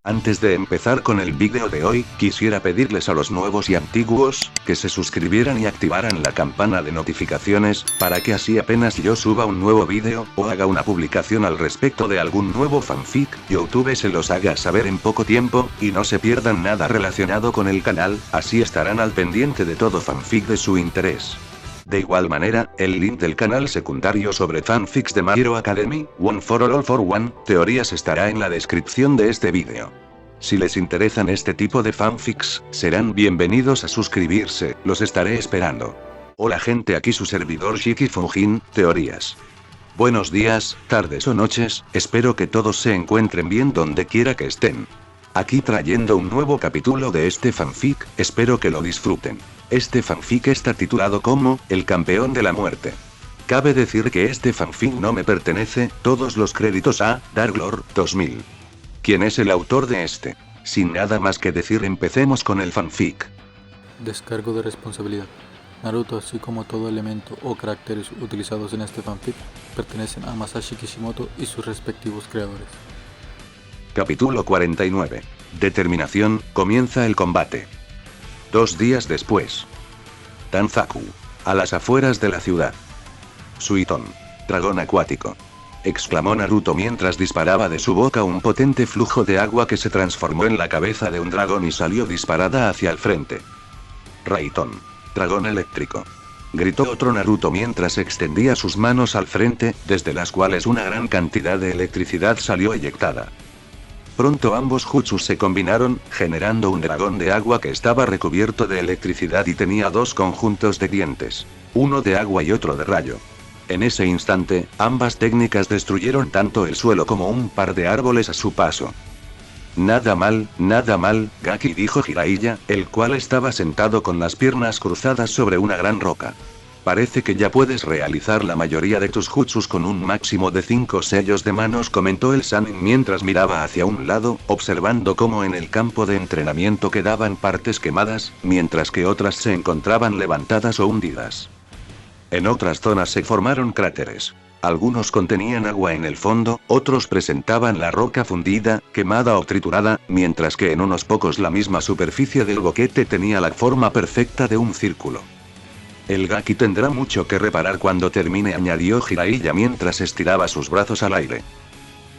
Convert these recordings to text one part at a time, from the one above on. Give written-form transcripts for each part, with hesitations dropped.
Antes de empezar con el vídeo de hoy, quisiera pedirles a los nuevos y antiguos, que se suscribieran y activaran la campana de notificaciones, para que así apenas yo suba un nuevo vídeo, o haga una publicación al respecto de algún nuevo fanfic, YouTube se los haga saber en poco tiempo, y no se pierdan nada relacionado con el canal, así estarán al pendiente de todo fanfic de su interés. De igual manera, el link del canal secundario sobre fanfics de My Hero Academy, One for All for One, teorías estará en la descripción de este vídeo. Si les interesan este tipo de fanfics, serán bienvenidos a suscribirse, los estaré esperando. Hola gente, aquí su servidor Shiki Fujin, teorías. Buenos días, tardes o noches, espero que todos se encuentren bien donde quiera que estén. Aquí trayendo un nuevo capítulo de este fanfic, espero que lo disfruten. Este fanfic está titulado como, El Campeón de la Muerte. Cabe decir que este fanfic no me pertenece, todos los créditos a, Darklord 2000. ¿Quién es el autor de este? Sin nada más que decir, empecemos con el fanfic. Descargo de responsabilidad. Naruto, así como todo elemento o caracteres utilizados en este fanfic, pertenecen a Masashi Kishimoto y sus respectivos creadores. Capítulo 49. Determinación, comienza el combate. 2 días después. Tanzaku. A las afueras de la ciudad. Suiton. Dragón acuático. Exclamó Naruto mientras disparaba de su boca un potente flujo de agua que se transformó en la cabeza de un dragón y salió disparada hacia el frente. Raiton. Dragón eléctrico. Gritó otro Naruto mientras extendía sus manos al frente, desde las cuales una gran cantidad de electricidad salió eyectada. Pronto ambos jutsus se combinaron, generando un dragón de agua que estaba recubierto de electricidad y tenía 2 conjuntos de dientes. Uno de agua y otro de rayo. En ese instante, ambas técnicas destruyeron tanto el suelo como un par de árboles a su paso. Nada mal, Gaki, dijo Jiraiya, el cual estaba sentado con las piernas cruzadas sobre una gran roca. Parece que ya puedes realizar la mayoría de tus jutsus con un máximo de 5 sellos de manos, comentó el Sannin mientras miraba hacia un lado, observando cómo en el campo de entrenamiento quedaban partes quemadas, mientras que otras se encontraban levantadas o hundidas. En otras zonas se formaron cráteres. Algunos contenían agua en el fondo, otros presentaban la roca fundida, quemada o triturada, mientras que en unos pocos la misma superficie del boquete tenía la forma perfecta de un círculo. El Gaki tendrá mucho que reparar cuando termine, añadió Jiraiya mientras estiraba sus brazos al aire.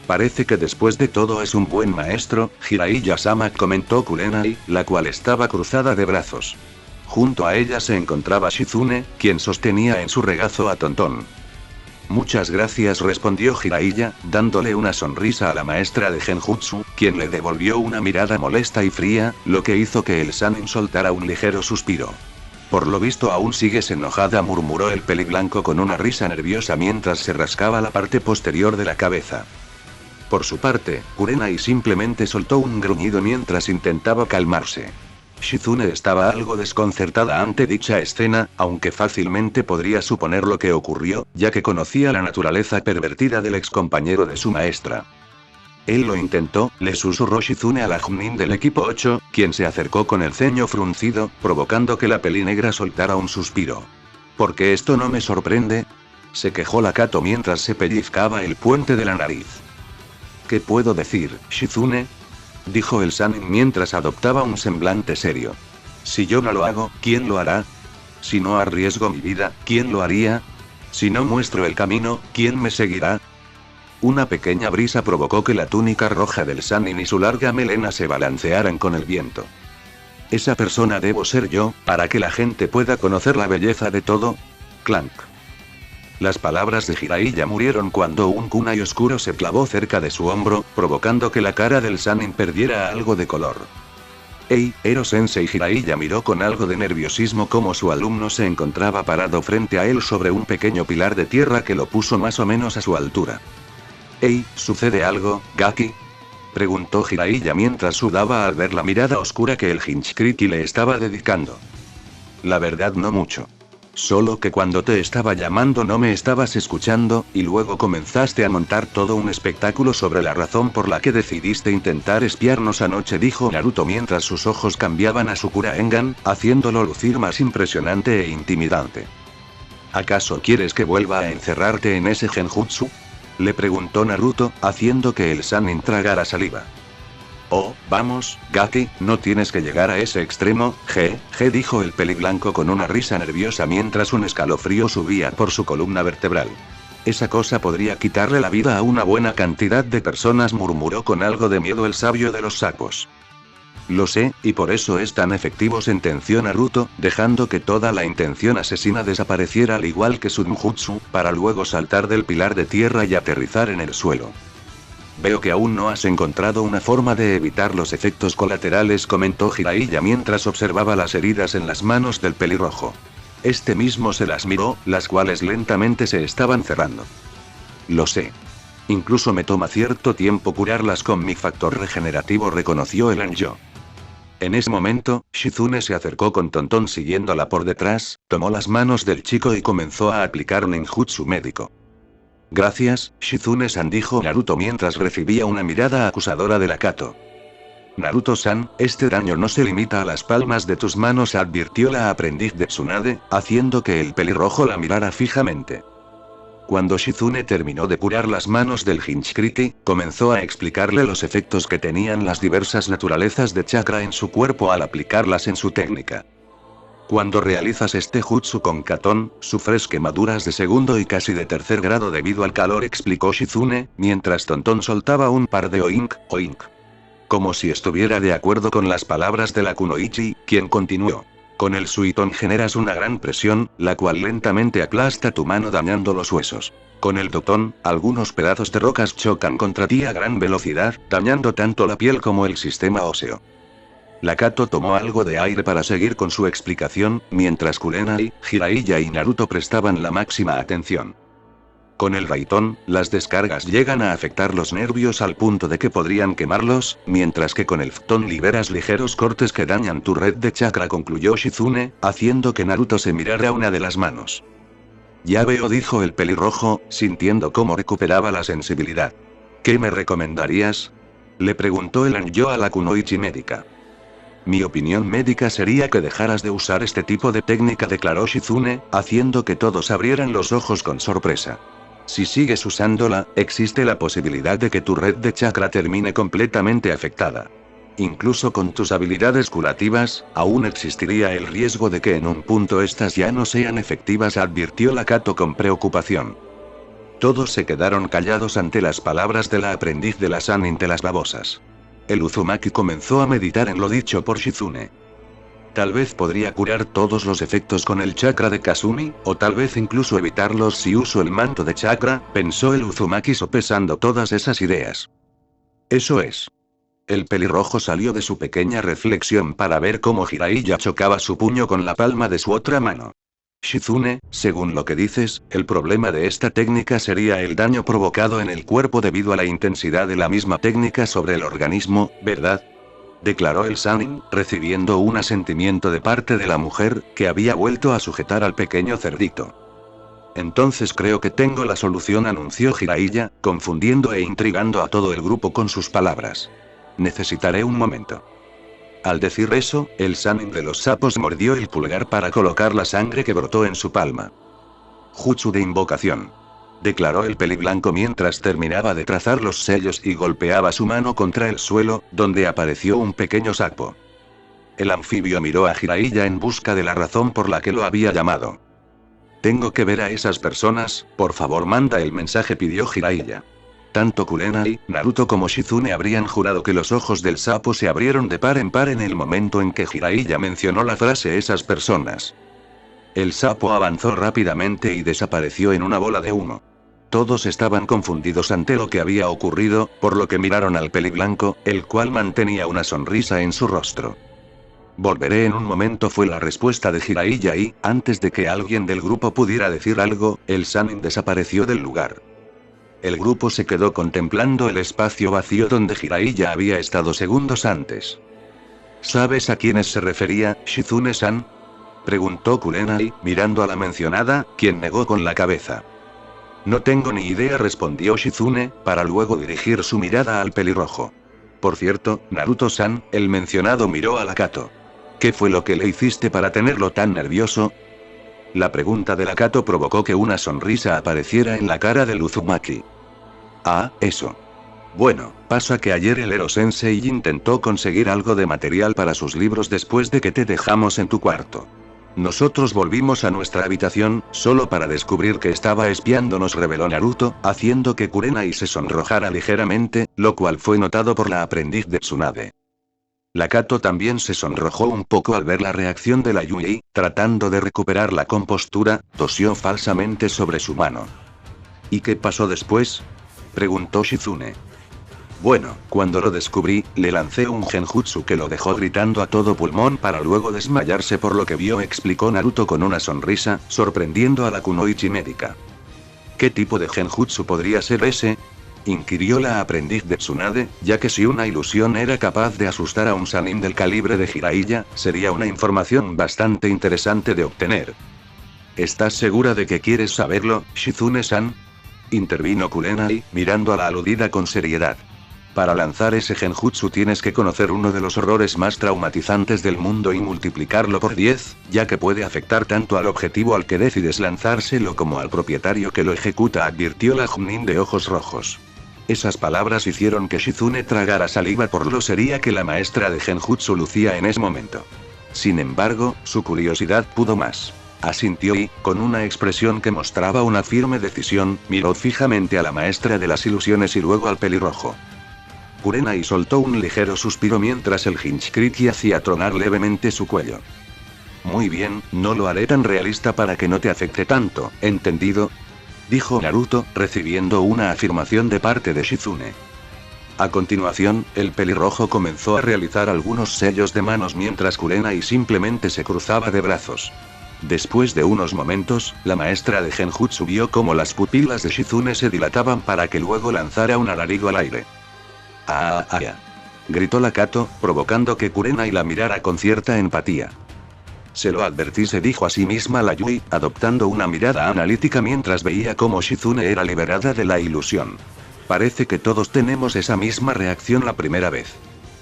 Parece que después de todo es un buen maestro, Jiraiya-sama, comentó Kurenai, la cual estaba cruzada de brazos. Junto a ella se encontraba Shizune, quien sostenía en su regazo a Tonton. Muchas gracias, respondió Jiraiya, dándole una sonrisa a la maestra de Genjutsu, quien le devolvió una mirada molesta y fría, lo que hizo que el Sannin soltara un ligero suspiro. Por lo visto aún sigues enojada, murmuró el peliblanco con una risa nerviosa mientras se rascaba la parte posterior de la cabeza. Por su parte, Kurenai simplemente soltó un gruñido mientras intentaba calmarse. Shizune estaba algo desconcertada ante dicha escena, aunque fácilmente podría suponer lo que ocurrió, ya que conocía la naturaleza pervertida del excompañero de su maestra. Él lo intentó, le susurró Shizune a la Chunin del equipo 8, quien se acercó con el ceño fruncido, provocando que la pelinegra soltara un suspiro. ¿Por qué esto no me sorprende?, se quejó la Kato mientras se pellizcaba el puente de la nariz. ¿Qué puedo decir, Shizune?, dijo el Sannin mientras adoptaba un semblante serio. Si yo no lo hago, ¿quién lo hará? Si no arriesgo mi vida, ¿quién lo haría? Si no muestro el camino, ¿quién me seguirá? Una pequeña brisa provocó que la túnica roja del Sannin y su larga melena se balancearan con el viento. Esa persona debo ser yo, para que la gente pueda conocer la belleza de todo. Clank. Las palabras de Jiraiya murieron cuando un kunai oscuro se clavó cerca de su hombro, provocando que la cara del Sannin perdiera algo de color. Hey, Ero-sensei. Jiraiya miró con algo de nerviosismo cómo su alumno se encontraba parado frente a él sobre un pequeño pilar de tierra que lo puso más o menos a su altura. Hey, ¿sucede algo, Gaki?, preguntó Jiraiya mientras sudaba al ver la mirada oscura que el Hinchkriki le estaba dedicando. La verdad, no mucho. Solo que cuando te estaba llamando no me estabas escuchando, y luego comenzaste a montar todo un espectáculo sobre la razón por la que decidiste intentar espiarnos anoche, dijo Naruto mientras sus ojos cambiaban a Sakura Engan, haciéndolo lucir más impresionante e intimidante. ¿Acaso quieres que vuelva a encerrarte en ese genjutsu?, le preguntó Naruto, haciendo que el Sannin tragara saliva. Oh, vamos, Gaki, no tienes que llegar a ese extremo, dijo el peliblanco con una risa nerviosa mientras un escalofrío subía por su columna vertebral. Esa cosa podría quitarle la vida a una buena cantidad de personas, murmuró con algo de miedo el sabio de los sapos. Lo sé, y por eso es tan efectivo, sentenció Naruto, dejando que toda la intención asesina desapareciera al igual que su Nujutsu, para luego saltar del pilar de tierra y aterrizar en el suelo. Veo que aún no has encontrado una forma de evitar los efectos colaterales, comentó Jiraiya mientras observaba las heridas en las manos del pelirrojo. Este mismo se las miró, las cuales lentamente se estaban cerrando. Lo sé. Incluso me toma cierto tiempo curarlas con mi factor regenerativo, reconoció el Anjo. En ese momento, Shizune se acercó con Tonton siguiéndola por detrás, tomó las manos del chico y comenzó a aplicar un ninjutsu médico. Gracias, Shizune-san, dijo Naruto mientras recibía una mirada acusadora de Akato. Naruto-san, este daño no se limita a las palmas de tus manos, advirtió la aprendiz de Tsunade, haciendo que el pelirrojo la mirara fijamente. Cuando Shizune terminó de curar las manos del Hinchkriki, comenzó a explicarle los efectos que tenían las diversas naturalezas de chakra en su cuerpo al aplicarlas en su técnica. Cuando realizas este jutsu con Katon, sufres quemaduras de segundo y casi de tercer grado debido al calor, explicó Shizune, mientras Tonton soltaba un par de oink, oink. Como si estuviera de acuerdo con las palabras de la Kunoichi, quien continuó. Con el Suiton generas una gran presión, la cual lentamente aplasta tu mano dañando los huesos. Con el Doton, algunos pedazos de rocas chocan contra ti a gran velocidad, dañando tanto la piel como el sistema óseo. Akato tomó algo de aire para seguir con su explicación, mientras Kurenai, Jiraiya y Naruto prestaban la máxima atención. Con el Raitón, las descargas llegan a afectar los nervios al punto de que podrían quemarlos, mientras que con el Phtón liberas ligeros cortes que dañan tu red de chakra, concluyó Shizune, haciendo que Naruto se mirara una de las manos. Ya veo, dijo el pelirrojo, sintiendo cómo recuperaba la sensibilidad. ¿Qué me recomendarías?, le preguntó el Anjo a la Kunoichi médica. Mi opinión médica sería que dejaras de usar este tipo de técnica, declaró Shizune, haciendo que todos abrieran los ojos con sorpresa. Si sigues usándola, existe la posibilidad de que tu red de chakra termine completamente afectada. Incluso con tus habilidades curativas, aún existiría el riesgo de que en un punto estas ya no sean efectivas, advirtió Akato con preocupación. Todos se quedaron callados ante las palabras de la aprendiz de la Sannin de las babosas. El Uzumaki comenzó a meditar en lo dicho por Shizune. Tal vez podría curar todos los efectos con el chakra de Kasumi, o tal vez incluso evitarlos si uso el manto de chakra, pensó el Uzumaki sopesando todas esas ideas. Eso es. El pelirrojo salió de su pequeña reflexión para ver cómo Jiraiya chocaba su puño con la palma de su otra mano. Shizune, según lo que dices, el problema de esta técnica sería el daño provocado en el cuerpo debido a la intensidad de la misma técnica sobre el organismo, ¿verdad?, declaró el Sannin, recibiendo un asentimiento de parte de la mujer, que había vuelto a sujetar al pequeño cerdito. Entonces creo que tengo la solución, anunció Jiraiya, confundiendo e intrigando a todo el grupo con sus palabras. Necesitaré un momento. Al decir eso, el Sannin de los sapos mordió el pulgar para colocar la sangre que brotó en su palma. Jutsu de invocación, declaró el peliblanco mientras terminaba de trazar los sellos y golpeaba su mano contra el suelo, donde apareció un pequeño sapo. El anfibio miró a Jiraiya en busca de la razón por la que lo había llamado. Tengo que ver a esas personas, por favor, manda el mensaje, pidió Jiraiya. Tanto Kurenai, Naruto como Shizune habrían jurado que los ojos del sapo se abrieron de par en par en el momento en que Jiraiya mencionó la frase esas personas. El sapo avanzó rápidamente y desapareció en una bola de humo. Todos estaban confundidos ante lo que había ocurrido, por lo que miraron al peliblanco, el cual mantenía una sonrisa en su rostro. Volveré en un momento, fue la respuesta de Jiraiya y, antes de que alguien del grupo pudiera decir algo, el Sannin desapareció del lugar. El grupo se quedó contemplando el espacio vacío donde Jiraiya había estado segundos antes. ¿Sabes a quiénes se refería, Shizune-san?, preguntó Kurenai, mirando a la mencionada, quien negó con la cabeza. No tengo ni idea, respondió Shizune, para luego dirigir su mirada al pelirrojo. Por cierto, Naruto-san, el mencionado miró a Akato. ¿Qué fue lo que le hiciste para tenerlo tan nervioso? La pregunta de Akato provocó que una sonrisa apareciera en la cara del Uzumaki. Ah, eso. Bueno, pasa que ayer el Ero-sensei intentó conseguir algo de material para sus libros después de que te dejamos en tu cuarto. Nosotros volvimos a nuestra habitación, solo para descubrir que estaba espiándonos, reveló Naruto, haciendo que Kurenai se sonrojara ligeramente, lo cual fue notado por la aprendiz de Tsunade. La Kato también se sonrojó un poco al ver la reacción de la Yui, tratando de recuperar la compostura, tosió falsamente sobre su mano. ¿Y qué pasó después?, preguntó Shizune. Bueno, cuando lo descubrí, le lancé un genjutsu que lo dejó gritando a todo pulmón para luego desmayarse por lo que vio, explicó Naruto con una sonrisa, sorprendiendo a la kunoichi médica. ¿Qué tipo de genjutsu podría ser ese?, inquirió la aprendiz de Tsunade, ya que si una ilusión era capaz de asustar a un Sannin del calibre de Jiraiya, sería una información bastante interesante de obtener. ¿Estás segura de que quieres saberlo, Shizune-san?, intervino Kurenai, mirando a la aludida con seriedad. Para lanzar ese genjutsu tienes que conocer uno de los horrores más traumatizantes del mundo y multiplicarlo por 10, ya que puede afectar tanto al objetivo al que decides lanzárselo como al propietario que lo ejecuta, advirtió la Chunin de ojos rojos. Esas palabras hicieron que Shizune tragara saliva por lo seria que la maestra de genjutsu lucía en ese momento. Sin embargo, su curiosidad pudo más. Asintió y, con una expresión que mostraba una firme decisión, miró fijamente a la maestra de las ilusiones y luego al pelirrojo. Kurenai soltó un ligero suspiro mientras el Hinchkriki hacía tronar levemente su cuello. Muy bien, no lo haré tan realista para que no te afecte tanto, ¿entendido?, dijo Naruto, recibiendo una afirmación de parte de Shizune. A continuación, el pelirrojo comenzó a realizar algunos sellos de manos mientras Kurenai simplemente se cruzaba de brazos. Después de unos momentos, la maestra de genjutsu vio cómo las pupilas de Shizune se dilataban para que luego lanzara un alarido al aire. ¡Ah! Gritó la Kato, provocando que Kurenai la mirara con cierta empatía. Se lo advertí, se dijo a sí misma la Yui, adoptando una mirada analítica mientras veía cómo Shizune era liberada de la ilusión. Parece que todos tenemos esa misma reacción la primera vez.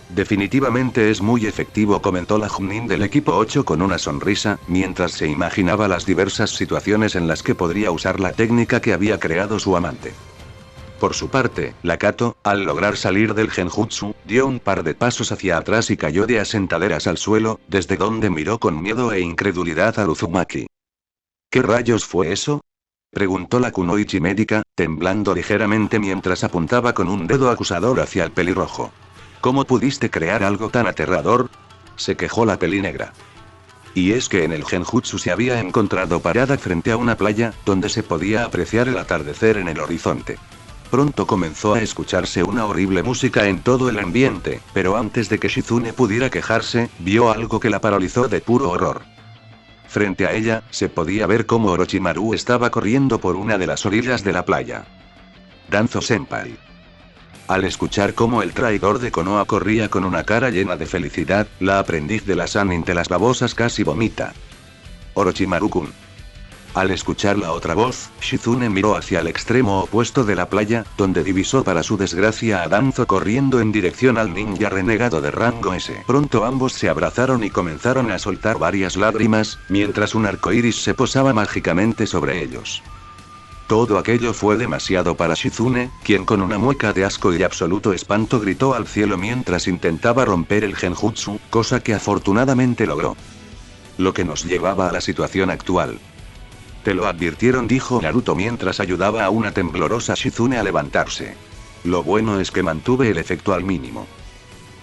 Definitivamente es muy efectivo, comentó la Chunin del equipo 8 con una sonrisa, mientras se imaginaba las diversas situaciones en las que podría usar la técnica que había creado su amante. Por su parte, la Kato, al lograr salir del genjutsu, dio un par de pasos hacia atrás y cayó de asentaderas al suelo, desde donde miró con miedo e incredulidad a Uzumaki. ¿Qué rayos fue eso?, preguntó la kunoichi médica, temblando ligeramente mientras apuntaba con un dedo acusador hacia el pelirrojo. ¿Cómo pudiste crear algo tan aterrador?, se quejó la pelinegra. Y es que en el genjutsu se había encontrado parada frente a una playa, donde se podía apreciar el atardecer en el horizonte. Pronto comenzó a escucharse una horrible música en todo el ambiente, pero antes de que Shizune pudiera quejarse, vio algo que la paralizó de puro horror. Frente a ella, se podía ver cómo Orochimaru estaba corriendo por una de las orillas de la playa. Danzo-senpai. Al escuchar cómo el traidor de Konoha corría con una cara llena de felicidad, la aprendiz de la Sannin de las babosas casi vomita. Orochimaru-kun. Al escuchar la otra voz, Shizune miró hacia el extremo opuesto de la playa, donde divisó para su desgracia a Danzo corriendo en dirección al ninja renegado de rango S. Pronto ambos se abrazaron y comenzaron a soltar varias lágrimas, mientras un arco iris se posaba mágicamente sobre ellos. Todo aquello fue demasiado para Shizune, quien con una mueca de asco y absoluto espanto gritó al cielo mientras intentaba romper el genjutsu, cosa que afortunadamente logró. Lo que nos llevaba a la situación actual. Te lo advirtieron, dijo Naruto mientras ayudaba a una temblorosa Shizune a levantarse. Lo bueno es que mantuve el efecto al mínimo.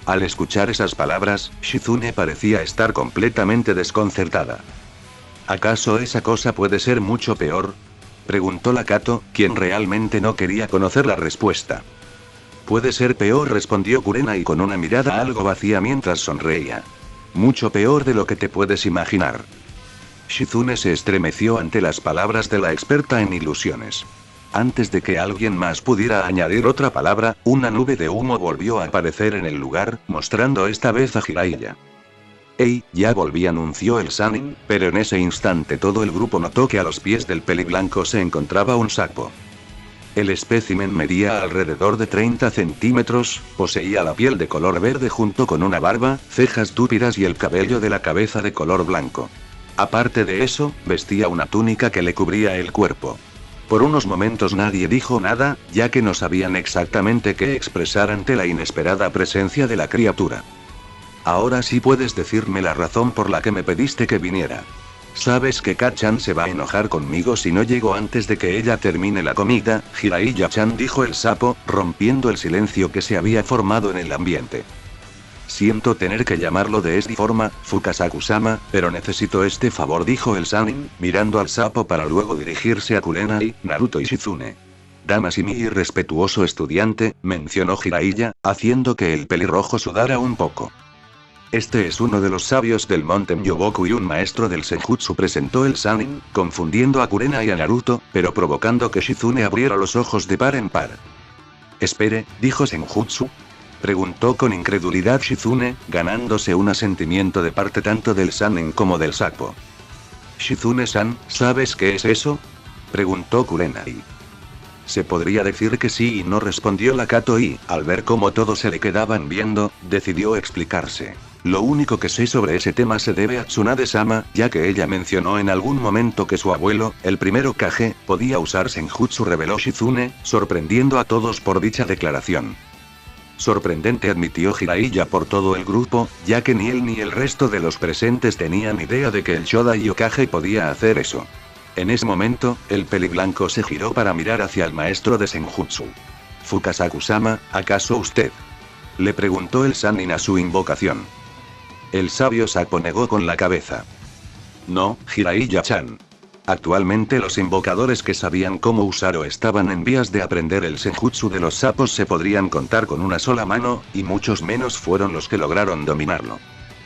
Al escuchar esas palabras, Shizune parecía estar completamente desconcertada. ¿Acaso esa cosa puede ser mucho peor?, preguntó la Kato, quien realmente no quería conocer la respuesta. Puede ser peor, respondió Kurenai con una mirada algo vacía mientras sonreía. Mucho peor de lo que te puedes imaginar. Shizune se estremeció ante las palabras de la experta en ilusiones. Antes de que alguien más pudiera añadir otra palabra, una nube de humo volvió a aparecer en el lugar, mostrando esta vez a Jiraiya. «Ey, ya volví», anunció el Sannin, pero en ese instante todo el grupo notó que a los pies del peliblanco se encontraba un sapo. El espécimen medía alrededor de 30 centímetros, poseía la piel de color verde junto con una barba, cejas túpidas y el cabello de la cabeza de color blanco. Aparte de eso, vestía una túnica que le cubría el cuerpo. Por unos momentos nadie dijo nada, ya que no sabían exactamente qué expresar ante la inesperada presencia de la criatura. Ahora sí puedes decirme la razón por la que me pediste que viniera. Sabes que Ka-chan se va a enojar conmigo si no llego antes de que ella termine la comida, Jiraiya-chan, dijo el sapo, rompiendo el silencio que se había formado en el ambiente. Siento tener que llamarlo de esta forma, Fukasaku-sama, pero necesito este favor, dijo el Sannin, mirando al sapo para luego dirigirse a Kurenai, Naruto y Shizune. Damas y mi irrespetuoso estudiante, mencionó Jiraiya, haciendo que el pelirrojo sudara un poco. Este es uno de los sabios del monte Myoboku y un maestro del Senjutsu, presentó el Sannin, confundiendo a Kurenai y a Naruto, pero provocando que Shizune abriera los ojos de par en par. Espere, ¿dijo Senjutsu? Preguntó con incredulidad Shizune, ganándose un asentimiento de parte tanto del Sannin como del sapo. Shizune-san, ¿sabes qué es eso? Preguntó Kurenai. Se podría decir que sí y no, respondió la Kato y, al ver cómo todos se le quedaban viendo, decidió explicarse. Lo único que sé sobre ese tema se debe a Tsunade-sama, ya que ella mencionó en algún momento que su abuelo, el primero Kage, podía usar Senjutsu, reveló Shizune, sorprendiendo a todos por dicha declaración. Sorprendente, admitió Jiraiya por todo el grupo, ya que ni él ni el resto de los presentes tenían idea de que el Shodai Hokage podía hacer eso. En ese momento, el peliblanco se giró para mirar hacia el maestro de Senjutsu. Fukasaku-sama, ¿acaso usted? Le preguntó el Sannin a su invocación. El sabio sapo negó con la cabeza. No, Jiraiya-chan. Actualmente los invocadores que sabían cómo usar o estaban en vías de aprender el Senjutsu de los sapos se podrían contar con una sola mano, y muchos menos fueron los que lograron dominarlo.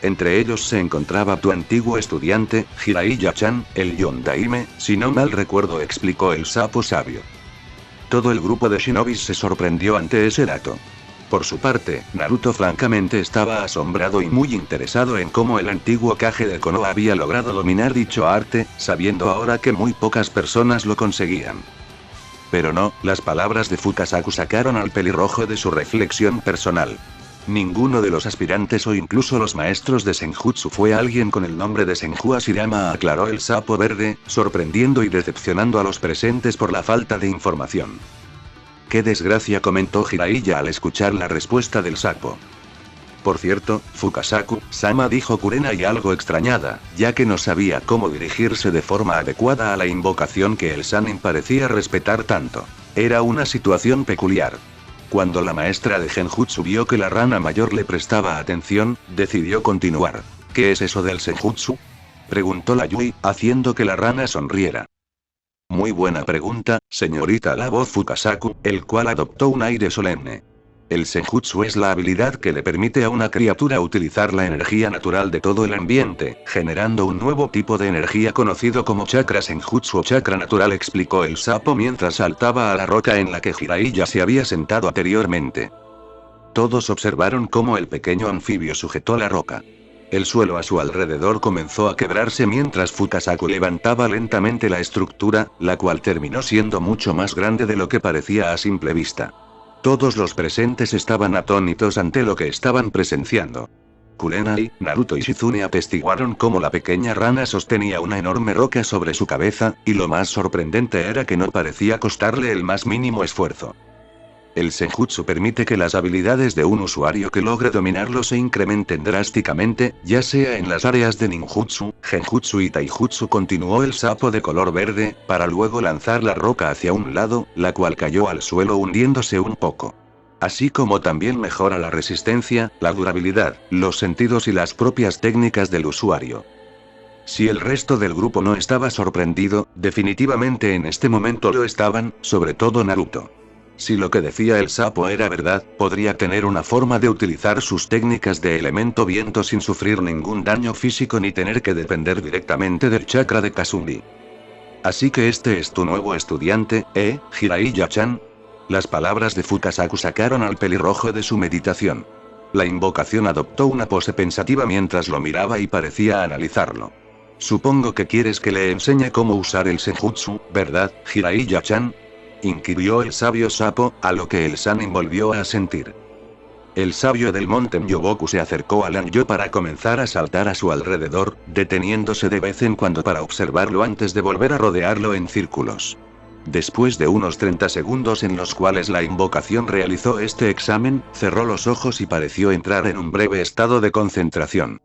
Entre ellos se encontraba tu antiguo estudiante, Jiraiya-chan, el Yondaime, si no mal recuerdo, explicó el sapo sabio. Todo el grupo de shinobis se sorprendió ante ese dato. Por su parte, Naruto francamente estaba asombrado y muy interesado en cómo el antiguo Kage de Konoha había logrado dominar dicho arte, sabiendo ahora que muy pocas personas lo conseguían. Pero no, las palabras de Fukasaku sacaron al pelirrojo de su reflexión personal. Ninguno de los aspirantes o incluso los maestros de Senjutsu fue alguien con el nombre de Senju Hashirama, aclaró el sapo verde, sorprendiendo y decepcionando a los presentes por la falta de información. ¡Qué desgracia!, comentó Jiraiya al escuchar la respuesta del sapo. Por cierto, Fukasaku-sama, dijo Kurenai algo extrañada, ya que no sabía cómo dirigirse de forma adecuada a la invocación que el Sannin parecía respetar tanto. Era una situación peculiar. Cuando la maestra de Genjutsu vio que la rana mayor le prestaba atención, decidió continuar. ¿Qué es eso del Senjutsu?, preguntó la Yui, haciendo que la rana sonriera. Muy buena pregunta, señorita, la voz Fukasaku, el cual adoptó un aire solemne. El Senjutsu es la habilidad que le permite a una criatura utilizar la energía natural de todo el ambiente, generando un nuevo tipo de energía conocido como chakra Senjutsu o chakra natural, explicó el sapo mientras saltaba a la roca en la que Jiraiya se había sentado anteriormente. Todos observaron cómo el pequeño anfibio sujetó la roca. El suelo a su alrededor comenzó a quebrarse mientras Fukasaku levantaba lentamente la estructura, la cual terminó siendo mucho más grande de lo que parecía a simple vista. Todos los presentes estaban atónitos ante lo que estaban presenciando. Kurenai, Naruto y Shizune atestiguaron cómo la pequeña rana sostenía una enorme roca sobre su cabeza, y lo más sorprendente era que no parecía costarle el más mínimo esfuerzo. El Senjutsu permite que las habilidades de un usuario que logre dominarlo se incrementen drásticamente, ya sea en las áreas de ninjutsu, genjutsu y taijutsu, continuó el sapo de color verde, para luego lanzar la roca hacia un lado, la cual cayó al suelo hundiéndose un poco. Así como también mejora la resistencia, la durabilidad, los sentidos y las propias técnicas del usuario. Si el resto del grupo no estaba sorprendido, definitivamente en este momento lo estaban, sobre todo Naruto. Si lo que decía el sapo era verdad, podría tener una forma de utilizar sus técnicas de elemento viento sin sufrir ningún daño físico ni tener que depender directamente del chakra de Kasumi. Así que este es tu nuevo estudiante, Jiraiya-chan. Las palabras de Fukasaku sacaron al pelirrojo de su meditación. La invocación adoptó una pose pensativa mientras lo miraba y parecía analizarlo. Supongo que quieres que le enseñe cómo usar el Senjutsu, ¿verdad, Jiraiya-chan?, inquirió el sabio sapo, a lo que el Sannin volvió a asentir. El sabio del monte Myoboku se acercó a Lanyo para comenzar a saltar a su alrededor, deteniéndose de vez en cuando para observarlo antes de volver a rodearlo en círculos. Después de unos 30 segundos en los cuales la invocación realizó este examen, cerró los ojos y pareció entrar en un breve estado de concentración.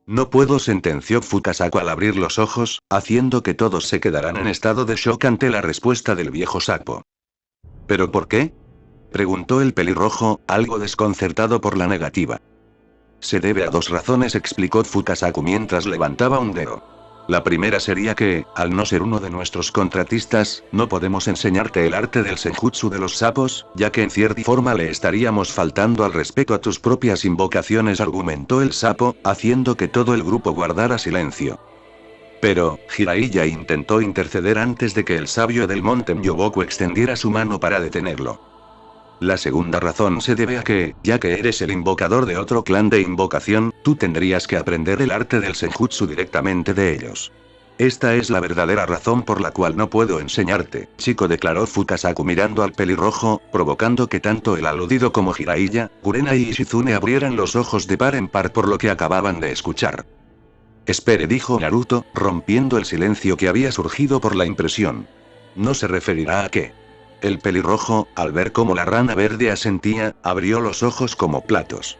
No puedo, sentenció Fukasaku al abrir los ojos, haciendo que todos se quedaran en estado de shock ante la respuesta del viejo sapo. ¿Pero por qué?, preguntó el pelirrojo, algo desconcertado por la negativa. Se debe a dos razones, explicó Fukasaku mientras levantaba un dedo. La primera sería que, al no ser uno de nuestros contratistas, no podemos enseñarte el arte del senjutsu de los sapos, ya que en cierta forma le estaríamos faltando al respeto a tus propias invocaciones, argumentó el sapo, haciendo que todo el grupo guardara silencio. Pero, Jiraiya intentó interceder antes de que el sabio del monte Myoboku extendiera su mano para detenerlo. La segunda razón se debe a que, ya que eres el invocador de otro clan de invocación, tú tendrías que aprender el arte del senjutsu directamente de ellos. Esta es la verdadera razón por la cual no puedo enseñarte, chico, declaró Fukasaku mirando al pelirrojo, provocando que tanto el aludido como Jiraiya, Kurenai y Shizune abrieran los ojos de par en par por lo que acababan de escuchar. Espere, dijo Naruto, rompiendo el silencio que había surgido por la impresión. ¿No se referirá a qué? El pelirrojo, al ver cómo la rana verde asentía, abrió los ojos como platos.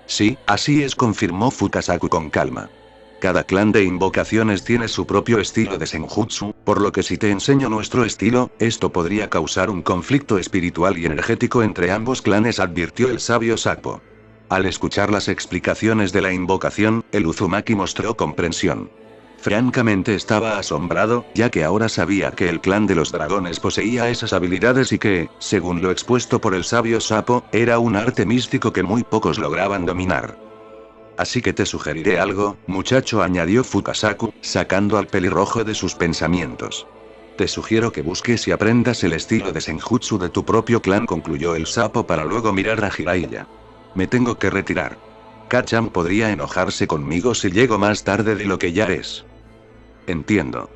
Sí, así es, confirmó Fukasaku con calma. Cada clan de invocaciones tiene su propio estilo de senjutsu, por lo que si te enseño nuestro estilo, esto podría causar un conflicto espiritual y energético entre ambos clanes, advirtió el sabio sapo. Al escuchar las explicaciones de la invocación, el Uzumaki mostró comprensión. Francamente estaba asombrado, ya que ahora sabía que el clan de los dragones poseía esas habilidades y que, según lo expuesto por el sabio sapo, era un arte místico que muy pocos lograban dominar. Así que te sugeriré algo, muchacho, añadió Fukasaku, sacando al pelirrojo de sus pensamientos. Te sugiero que busques y aprendas el estilo de senjutsu de tu propio clan, concluyó el sapo para luego mirar a Jiraiya. Me tengo que retirar. Kachan podría enojarse conmigo si llego más tarde de lo que ya es. Entiendo.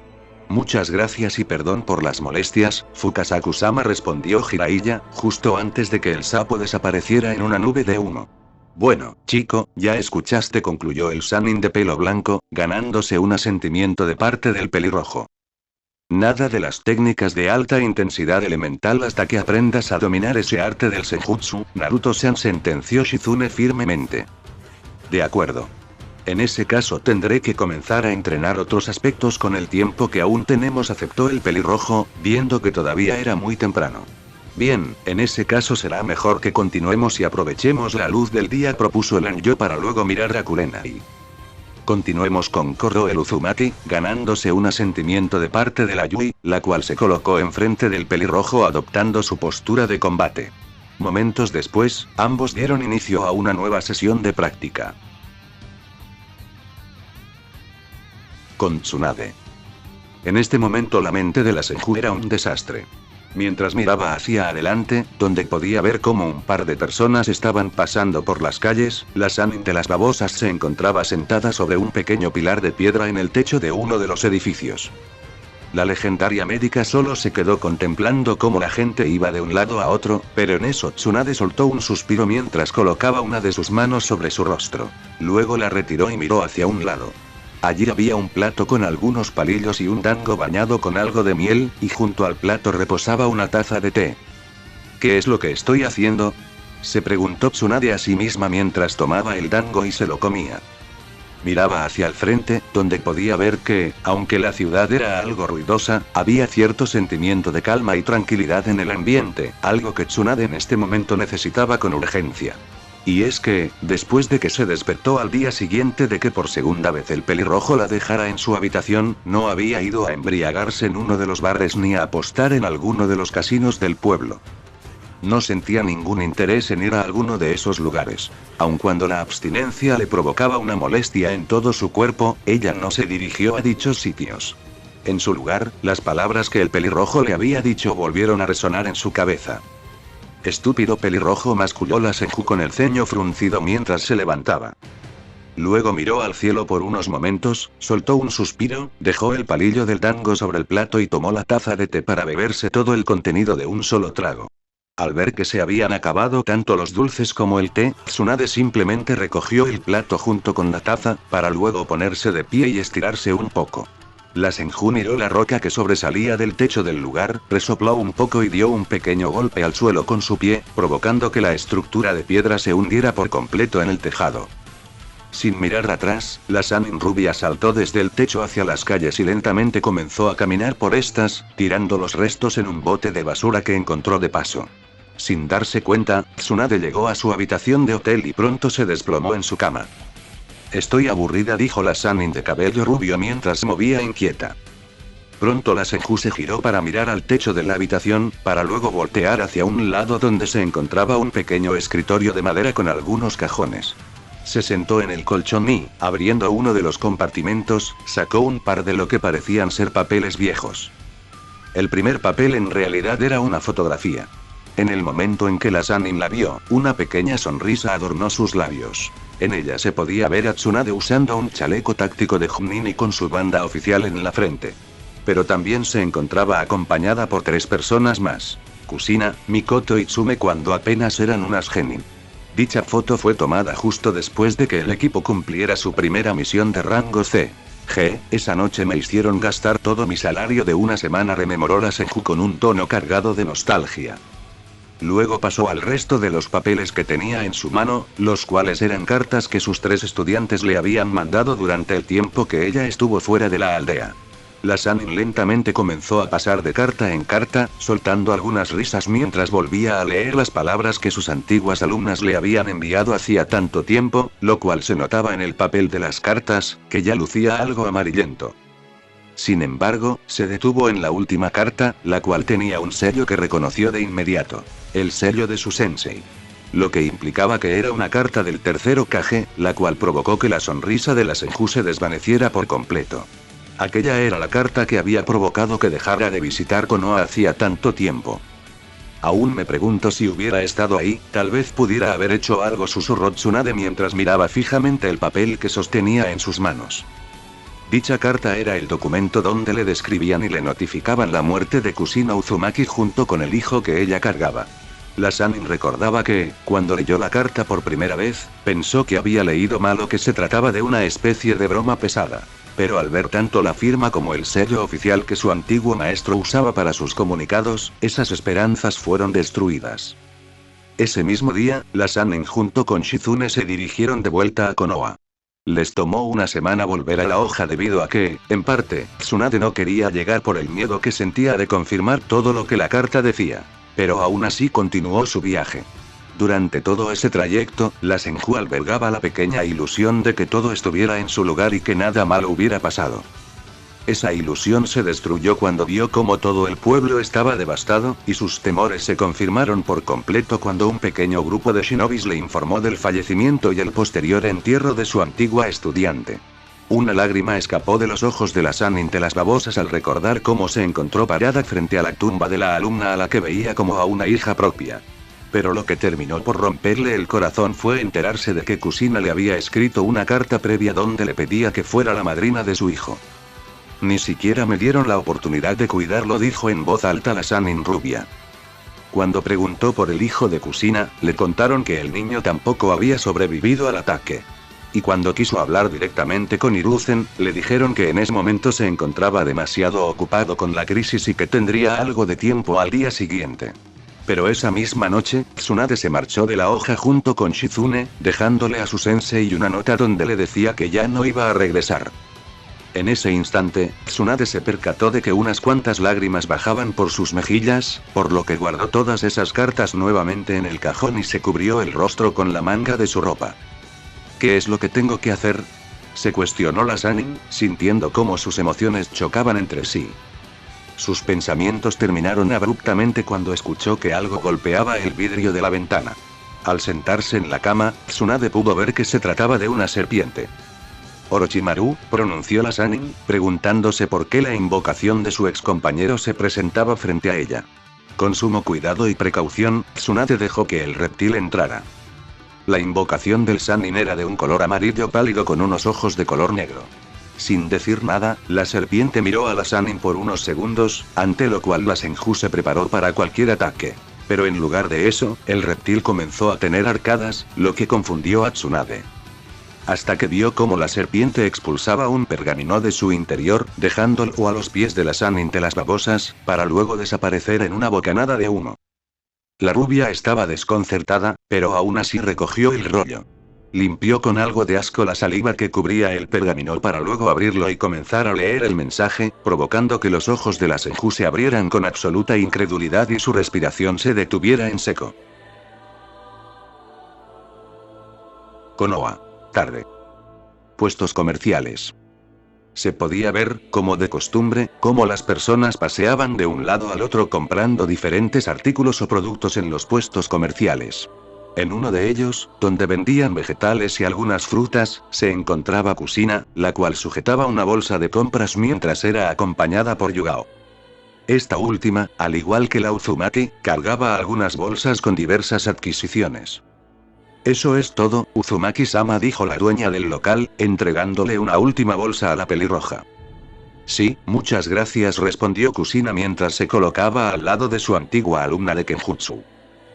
Muchas gracias y perdón por las molestias, Fukasaku-sama, respondió Jiraiya, justo antes de que el sapo desapareciera en una nube de humo. Bueno, chico, ya escuchaste, concluyó el Sannin de pelo blanco, ganándose un asentimiento de parte del pelirrojo. Nada de las técnicas de alta intensidad elemental hasta que aprendas a dominar ese arte del senjutsu, Naruto-san, sentenció Shizune firmemente. De acuerdo. En ese caso tendré que comenzar a entrenar otros aspectos con el tiempo que aún tenemos, aceptó el pelirrojo, viendo que todavía era muy temprano. Bien, en ese caso será mejor que continuemos y aprovechemos la luz del día, propuso el Anjo para luego mirar a Kurenai. Continuemos, concordó el Uzumaki, ganándose un asentimiento de parte de la Yui, la cual se colocó enfrente del pelirrojo adoptando su postura de combate. Momentos después, ambos dieron inicio a una nueva sesión de práctica. Con Tsunade. En este momento la mente de la Senju era un desastre. Mientras miraba hacia adelante, donde podía ver cómo un par de personas estaban pasando por las calles, la Sannin de las babosas se encontraba sentada sobre un pequeño pilar de piedra en el techo de uno de los edificios. La legendaria médica solo se quedó contemplando cómo la gente iba de un lado a otro, pero en eso Tsunade soltó un suspiro mientras colocaba una de sus manos sobre su rostro. Luego la retiró y miró hacia un lado. Allí había un plato con algunos palillos y un dango bañado con algo de miel, y junto al plato reposaba una taza de té. ¿Qué es lo que estoy haciendo?, se preguntó Tsunade a sí misma mientras tomaba el dango y se lo comía. Miraba hacia el frente, donde podía ver que, aunque la ciudad era algo ruidosa, había cierto sentimiento de calma y tranquilidad en el ambiente, algo que Tsunade en este momento necesitaba con urgencia. Y es que, después de que se despertó al día siguiente de que por segunda vez el pelirrojo la dejara en su habitación, no había ido a embriagarse en uno de los bares ni a apostar en alguno de los casinos del pueblo. No sentía ningún interés en ir a alguno de esos lugares. Aun cuando la abstinencia le provocaba una molestia en todo su cuerpo, ella no se dirigió a dichos sitios. En su lugar, las palabras que el pelirrojo le había dicho volvieron a resonar en su cabeza. Estúpido pelirrojo, masculló la Senju con el ceño fruncido mientras se levantaba. Luego miró al cielo por unos momentos, soltó un suspiro, dejó el palillo del dango sobre el plato y tomó la taza de té para beberse todo el contenido de un solo trago. Al ver que se habían acabado tanto los dulces como el té, Tsunade simplemente recogió el plato junto con la taza, para luego ponerse de pie y estirarse un poco. La Senju miró la roca que sobresalía del techo del lugar, resopló un poco y dio un pequeño golpe al suelo con su pie, provocando que la estructura de piedra se hundiera por completo en el tejado. Sin mirar atrás, la Sannin rubia saltó desde el techo hacia las calles y lentamente comenzó a caminar por estas, tirando los restos en un bote de basura que encontró de paso. Sin darse cuenta, Tsunade llegó a su habitación de hotel y pronto se desplomó en su cama. Estoy aburrida, dijo la Sannin de cabello rubio mientras se movía inquieta. Pronto la Senju se giró para mirar al techo de la habitación, para luego voltear hacia un lado donde se encontraba un pequeño escritorio de madera con algunos cajones. Se sentó en el colchón y, abriendo uno de los compartimentos, sacó un par de lo que parecían ser papeles viejos. El primer papel en realidad era una fotografía. En el momento en que la Sannin la vio, una pequeña sonrisa adornó sus labios. En ella se podía ver a Tsunade usando un chaleco táctico de Chunin y con su banda oficial en la frente. Pero también se encontraba acompañada por 3 personas más: Kusina, Mikoto y Tsume cuando apenas eran unas genin. Dicha foto fue tomada justo después de que el equipo cumpliera su primera misión de rango C. Esa noche me hicieron gastar todo mi salario de una semana, rememoró la Senju con un tono cargado de nostalgia. Luego pasó al resto de los papeles que tenía en su mano, los cuales eran cartas que sus 3 estudiantes le habían mandado durante el tiempo que ella estuvo fuera de la aldea. La Sannin lentamente comenzó a pasar de carta en carta, soltando algunas risas mientras volvía a leer las palabras que sus antiguas alumnas le habían enviado hacía tanto tiempo, lo cual se notaba en el papel de las cartas, que ya lucía algo amarillento. Sin embargo, se detuvo en la última carta, la cual tenía un sello que reconoció de inmediato: el sello de su sensei. Lo que implicaba que era una carta del tercero Kage, la cual provocó que la sonrisa de la Senju se desvaneciera por completo. Aquella era la carta que había provocado que dejara de visitar Konoha hacía tanto tiempo. Aún me pregunto si hubiera estado ahí, tal vez pudiera haber hecho algo, susurró Tsunade mientras miraba fijamente el papel que sostenía en sus manos. Dicha carta era el documento donde le describían y le notificaban la muerte de Kusina Uzumaki junto con el hijo que ella cargaba. La Sannin recordaba que, cuando leyó la carta por primera vez, pensó que había leído mal o que se trataba de una especie de broma pesada. Pero al ver tanto la firma como el sello oficial que su antiguo maestro usaba para sus comunicados, esas esperanzas fueron destruidas. Ese mismo día, la Sannin junto con Shizune se dirigieron de vuelta a Konoha. Les tomó una semana volver a la hoja debido a que, en parte, Tsunade no quería llegar por el miedo que sentía de confirmar todo lo que la carta decía. Pero aún así continuó su viaje. Durante todo ese trayecto, la Senju albergaba la pequeña ilusión de que todo estuviera en su lugar y que nada malo hubiera pasado. Esa ilusión se destruyó cuando vio cómo todo el pueblo estaba devastado, y sus temores se confirmaron por completo cuando un pequeño grupo de shinobis le informó del fallecimiento y el posterior entierro de su antigua estudiante. Una lágrima escapó de los ojos de la Sannin de las babosas al recordar cómo se encontró parada frente a la tumba de la alumna a la que veía como a una hija propia. Pero lo que terminó por romperle el corazón fue enterarse de que Kusina le había escrito una carta previa donde le pedía que fuera la madrina de su hijo. Ni siquiera me dieron la oportunidad de cuidarlo, dijo en voz alta la Sannin rubia. Cuando preguntó por el hijo de Kusina, le contaron que el niño tampoco había sobrevivido al ataque. Y cuando quiso hablar directamente con Hiruzen, le dijeron que en ese momento se encontraba demasiado ocupado con la crisis y que tendría algo de tiempo al día siguiente. Pero esa misma noche, Tsunade se marchó de la hoja junto con Shizune, dejándole a su sensei una nota donde le decía que ya no iba a regresar. En ese instante, Tsunade se percató de que unas cuantas lágrimas bajaban por sus mejillas, por lo que guardó todas esas cartas nuevamente en el cajón y se cubrió el rostro con la manga de su ropa. ¿Qué es lo que tengo que hacer?, se cuestionó la Sannin, sintiendo cómo sus emociones chocaban entre sí. Sus pensamientos terminaron abruptamente cuando escuchó que algo golpeaba el vidrio de la ventana. Al sentarse en la cama, Tsunade pudo ver que se trataba de una serpiente. Orochimaru, pronunció la Sannin, preguntándose por qué la invocación de su excompañero se presentaba frente a ella. Con sumo cuidado y precaución, Tsunade dejó que el reptil entrara. La invocación del Sannin era de un color amarillo pálido con unos ojos de color negro. Sin decir nada, la serpiente miró a la Sannin por unos segundos, ante lo cual la Senju se preparó para cualquier ataque. Pero en lugar de eso, el reptil comenzó a tener arcadas, lo que confundió a Tsunade. hasta que vio cómo la serpiente expulsaba un pergamino de su interior, dejándolo a los pies de la Sannin de las babosas, para luego desaparecer en una bocanada de humo. La rubia estaba desconcertada, pero aún así recogió el rollo. Limpió con algo de asco la saliva que cubría el pergamino para luego abrirlo y comenzar a leer el mensaje, provocando que los ojos de la Senju se abrieran con absoluta incredulidad y su respiración se detuviera en seco. Konoha. Tarde. Puestos comerciales. Se podía ver, como de costumbre, cómo las personas paseaban de un lado al otro comprando diferentes artículos o productos en los puestos comerciales. En uno de ellos, donde vendían vegetales y algunas frutas, se encontraba Kusina, la cual sujetaba una bolsa de compras mientras era acompañada por Yugao. Esta última, al igual que la Uzumaki, cargaba algunas bolsas con diversas adquisiciones. Eso es todo, Uzumaki-sama, dijo la dueña del local, entregándole una última bolsa a la pelirroja. Sí, muchas gracias, respondió Kusina mientras se colocaba al lado de su antigua alumna de Kenjutsu.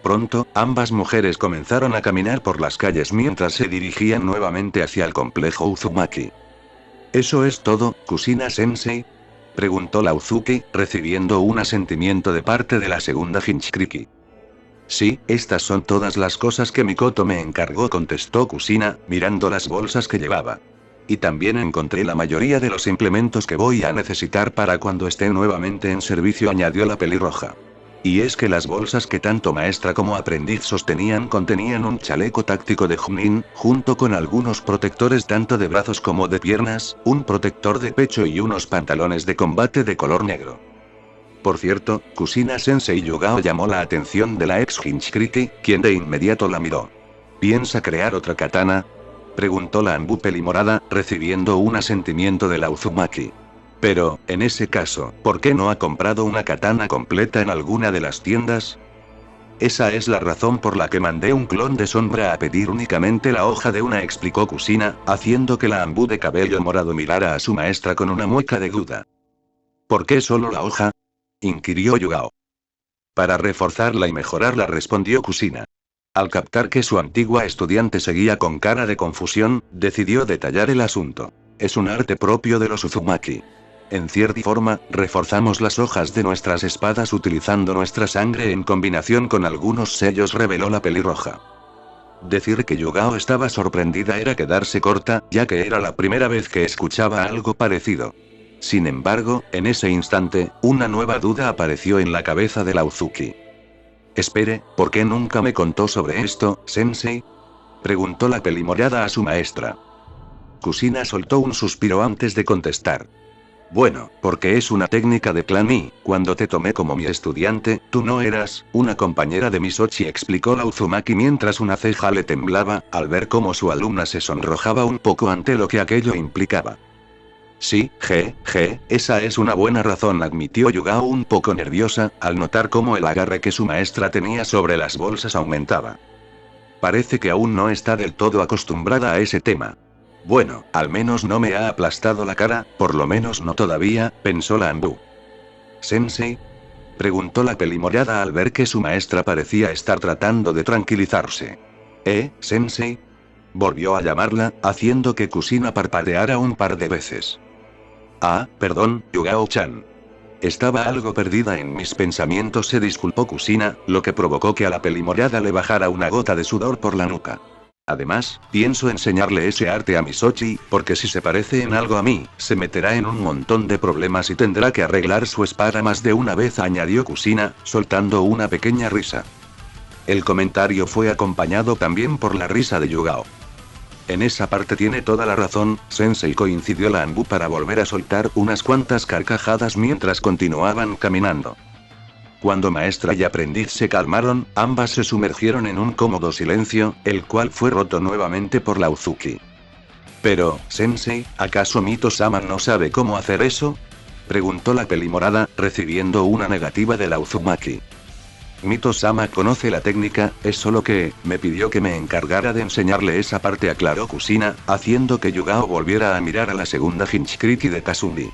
Pronto, ambas mujeres comenzaron a caminar por las calles mientras se dirigían nuevamente hacia el complejo Uzumaki. ¿Eso es todo, Kusina-sensei?, preguntó la Uzuki, recibiendo un asentimiento de parte de la segunda Hinchkriki. Sí, estas son todas las cosas que Mikoto me encargó, contestó Kusina, mirando las bolsas que llevaba. Y también encontré la mayoría de los implementos que voy a necesitar para cuando esté nuevamente en servicio, añadió la pelirroja. Y es que las bolsas que tanto maestra como aprendiz sostenían contenían un chaleco táctico de Junin, junto con algunos protectores tanto de brazos como de piernas, un protector de pecho y unos pantalones de combate de color negro. Por cierto, Kusina-sensei, Yugao llamó la atención de la ex Hinchkriki, quien de inmediato la miró. ¿Piensa crear otra katana?, preguntó la Anbu pelimorada, recibiendo un asentimiento de la Uzumaki. Pero, en ese caso, ¿por qué no ha comprado una katana completa en alguna de las tiendas? Esa es la razón por la que mandé un clon de sombra a pedir únicamente la hoja de una, explicó Kusina, haciendo que la Anbu de cabello morado mirara a su maestra con una mueca de duda. ¿Por qué solo la hoja?, inquirió Yugao. Para reforzarla y mejorarla, respondió Kusina. Al captar que su antigua estudiante seguía con cara de confusión, decidió detallar el asunto. Es un arte propio de los Uzumaki. En cierta forma, reforzamos las hojas de nuestras espadas utilizando nuestra sangre en combinación con algunos sellos, reveló la pelirroja. Decir que Yugao estaba sorprendida era quedarse corta, ya que era la primera vez que escuchaba algo parecido. Sin embargo, en ese instante, una nueva duda apareció en la cabeza de la Uzuki. Espere, ¿por qué nunca me contó sobre esto, sensei?, preguntó la pelimorada a su maestra. Kusina soltó un suspiro antes de contestar. Bueno, porque es una técnica de clan y, cuando te tomé como mi estudiante, tú no eras una compañera de Misochi, explicó la Uzumaki mientras una ceja le temblaba, al ver cómo su alumna se sonrojaba un poco ante lo que aquello implicaba. Sí, esa es una buena razón, admitió Yugao un poco nerviosa, al notar cómo el agarre que su maestra tenía sobre las bolsas aumentaba. Parece que aún no está del todo acostumbrada a ese tema. Bueno, al menos no me ha aplastado la cara, por lo menos no todavía, pensó la Anbu. ¿Sensei?, preguntó la pelimorada al ver que su maestra parecía estar tratando de tranquilizarse. ¿Sensei?, volvió a llamarla, haciendo que Kusina parpadeara un par de veces. Ah, perdón, Yugao-chan. Estaba algo perdida en mis pensamientos, se disculpó Kusina, lo que provocó que a la pelimorada le bajara una gota de sudor por la nuca. Además, pienso enseñarle ese arte a Misochi, porque si se parece en algo a mí, se meterá en un montón de problemas y tendrá que arreglar su espada más de una vez, añadió Kusina, soltando una pequeña risa. El comentario fue acompañado también por la risa de Yugao. En esa parte tiene toda la razón, sensei, coincidió la Anbu para volver a soltar unas cuantas carcajadas mientras continuaban caminando. Cuando maestra y aprendiz se calmaron, ambas se sumergieron en un cómodo silencio, el cual fue roto nuevamente por la Uzuki. Pero, sensei, ¿acaso Mito-sama no sabe cómo hacer eso?, preguntó la pelimorada, recibiendo una negativa de la Uzumaki. Mito-sama conoce la técnica, es solo que, me pidió que me encargara de enseñarle esa parte, aclaró Kusina, haciendo que Yugao volviera a mirar a la segunda Hinchkriki de Kasumi.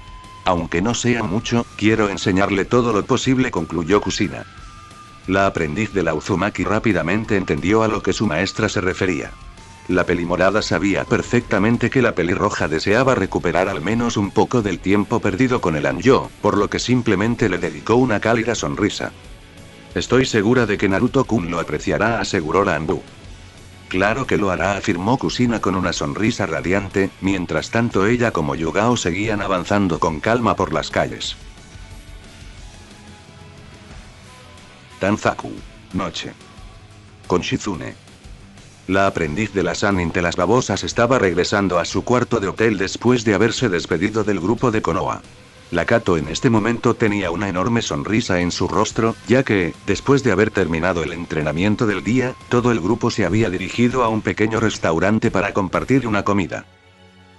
Aunque no sea mucho, quiero enseñarle todo lo posible, concluyó Kusina. La aprendiz de la Uzumaki rápidamente entendió a lo que su maestra se refería. La pelimorada sabía perfectamente que la pelirroja deseaba recuperar al menos un poco del tiempo perdido con el Anjo, por lo que simplemente le dedicó una cálida sonrisa. Estoy segura de que Naruto-kun lo apreciará, aseguró la Anbu. Claro que lo hará, afirmó Kusina con una sonrisa radiante, mientras tanto ella como Yugao seguían avanzando con calma por las calles. Tanzaku. Noche. Con Shizune. La aprendiz de la Sannin de las babosas estaba regresando a su cuarto de hotel después de haberse despedido del grupo de Konoha. La Kato en este momento tenía una enorme sonrisa en su rostro, ya que, después de haber terminado el entrenamiento del día, todo el grupo se había dirigido a un pequeño restaurante para compartir una comida.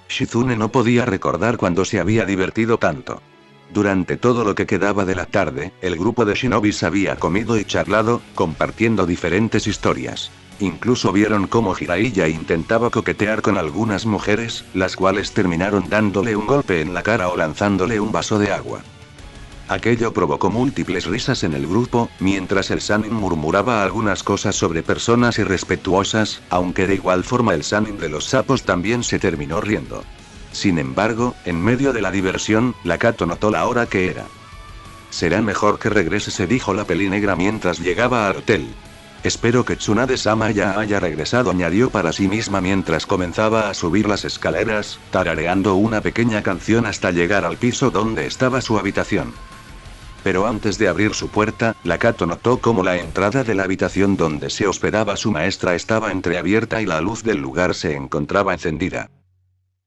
Shizune no podía recordar cuándo se había divertido tanto. Durante todo lo que quedaba de la tarde, el grupo de shinobis había comido y charlado, compartiendo diferentes historias. Incluso vieron cómo Jiraiya intentaba coquetear con algunas mujeres, las cuales terminaron dándole un golpe en la cara o lanzándole un vaso de agua. Aquello provocó múltiples risas en el grupo, mientras el Sannin murmuraba algunas cosas sobre personas irrespetuosas, aunque de igual forma el Sannin de los sapos también se terminó riendo. Sin embargo, en medio de la diversión, la Kato notó la hora que era. Será mejor que regrese, se dijo la pelinegra mientras llegaba al hotel. Espero que Tsunade-sama ya haya regresado, añadió para sí misma mientras comenzaba a subir las escaleras, tarareando una pequeña canción hasta llegar al piso donde estaba su habitación. Pero antes de abrir su puerta, la Kato notó cómo la entrada de la habitación donde se hospedaba su maestra estaba entreabierta y la luz del lugar se encontraba encendida.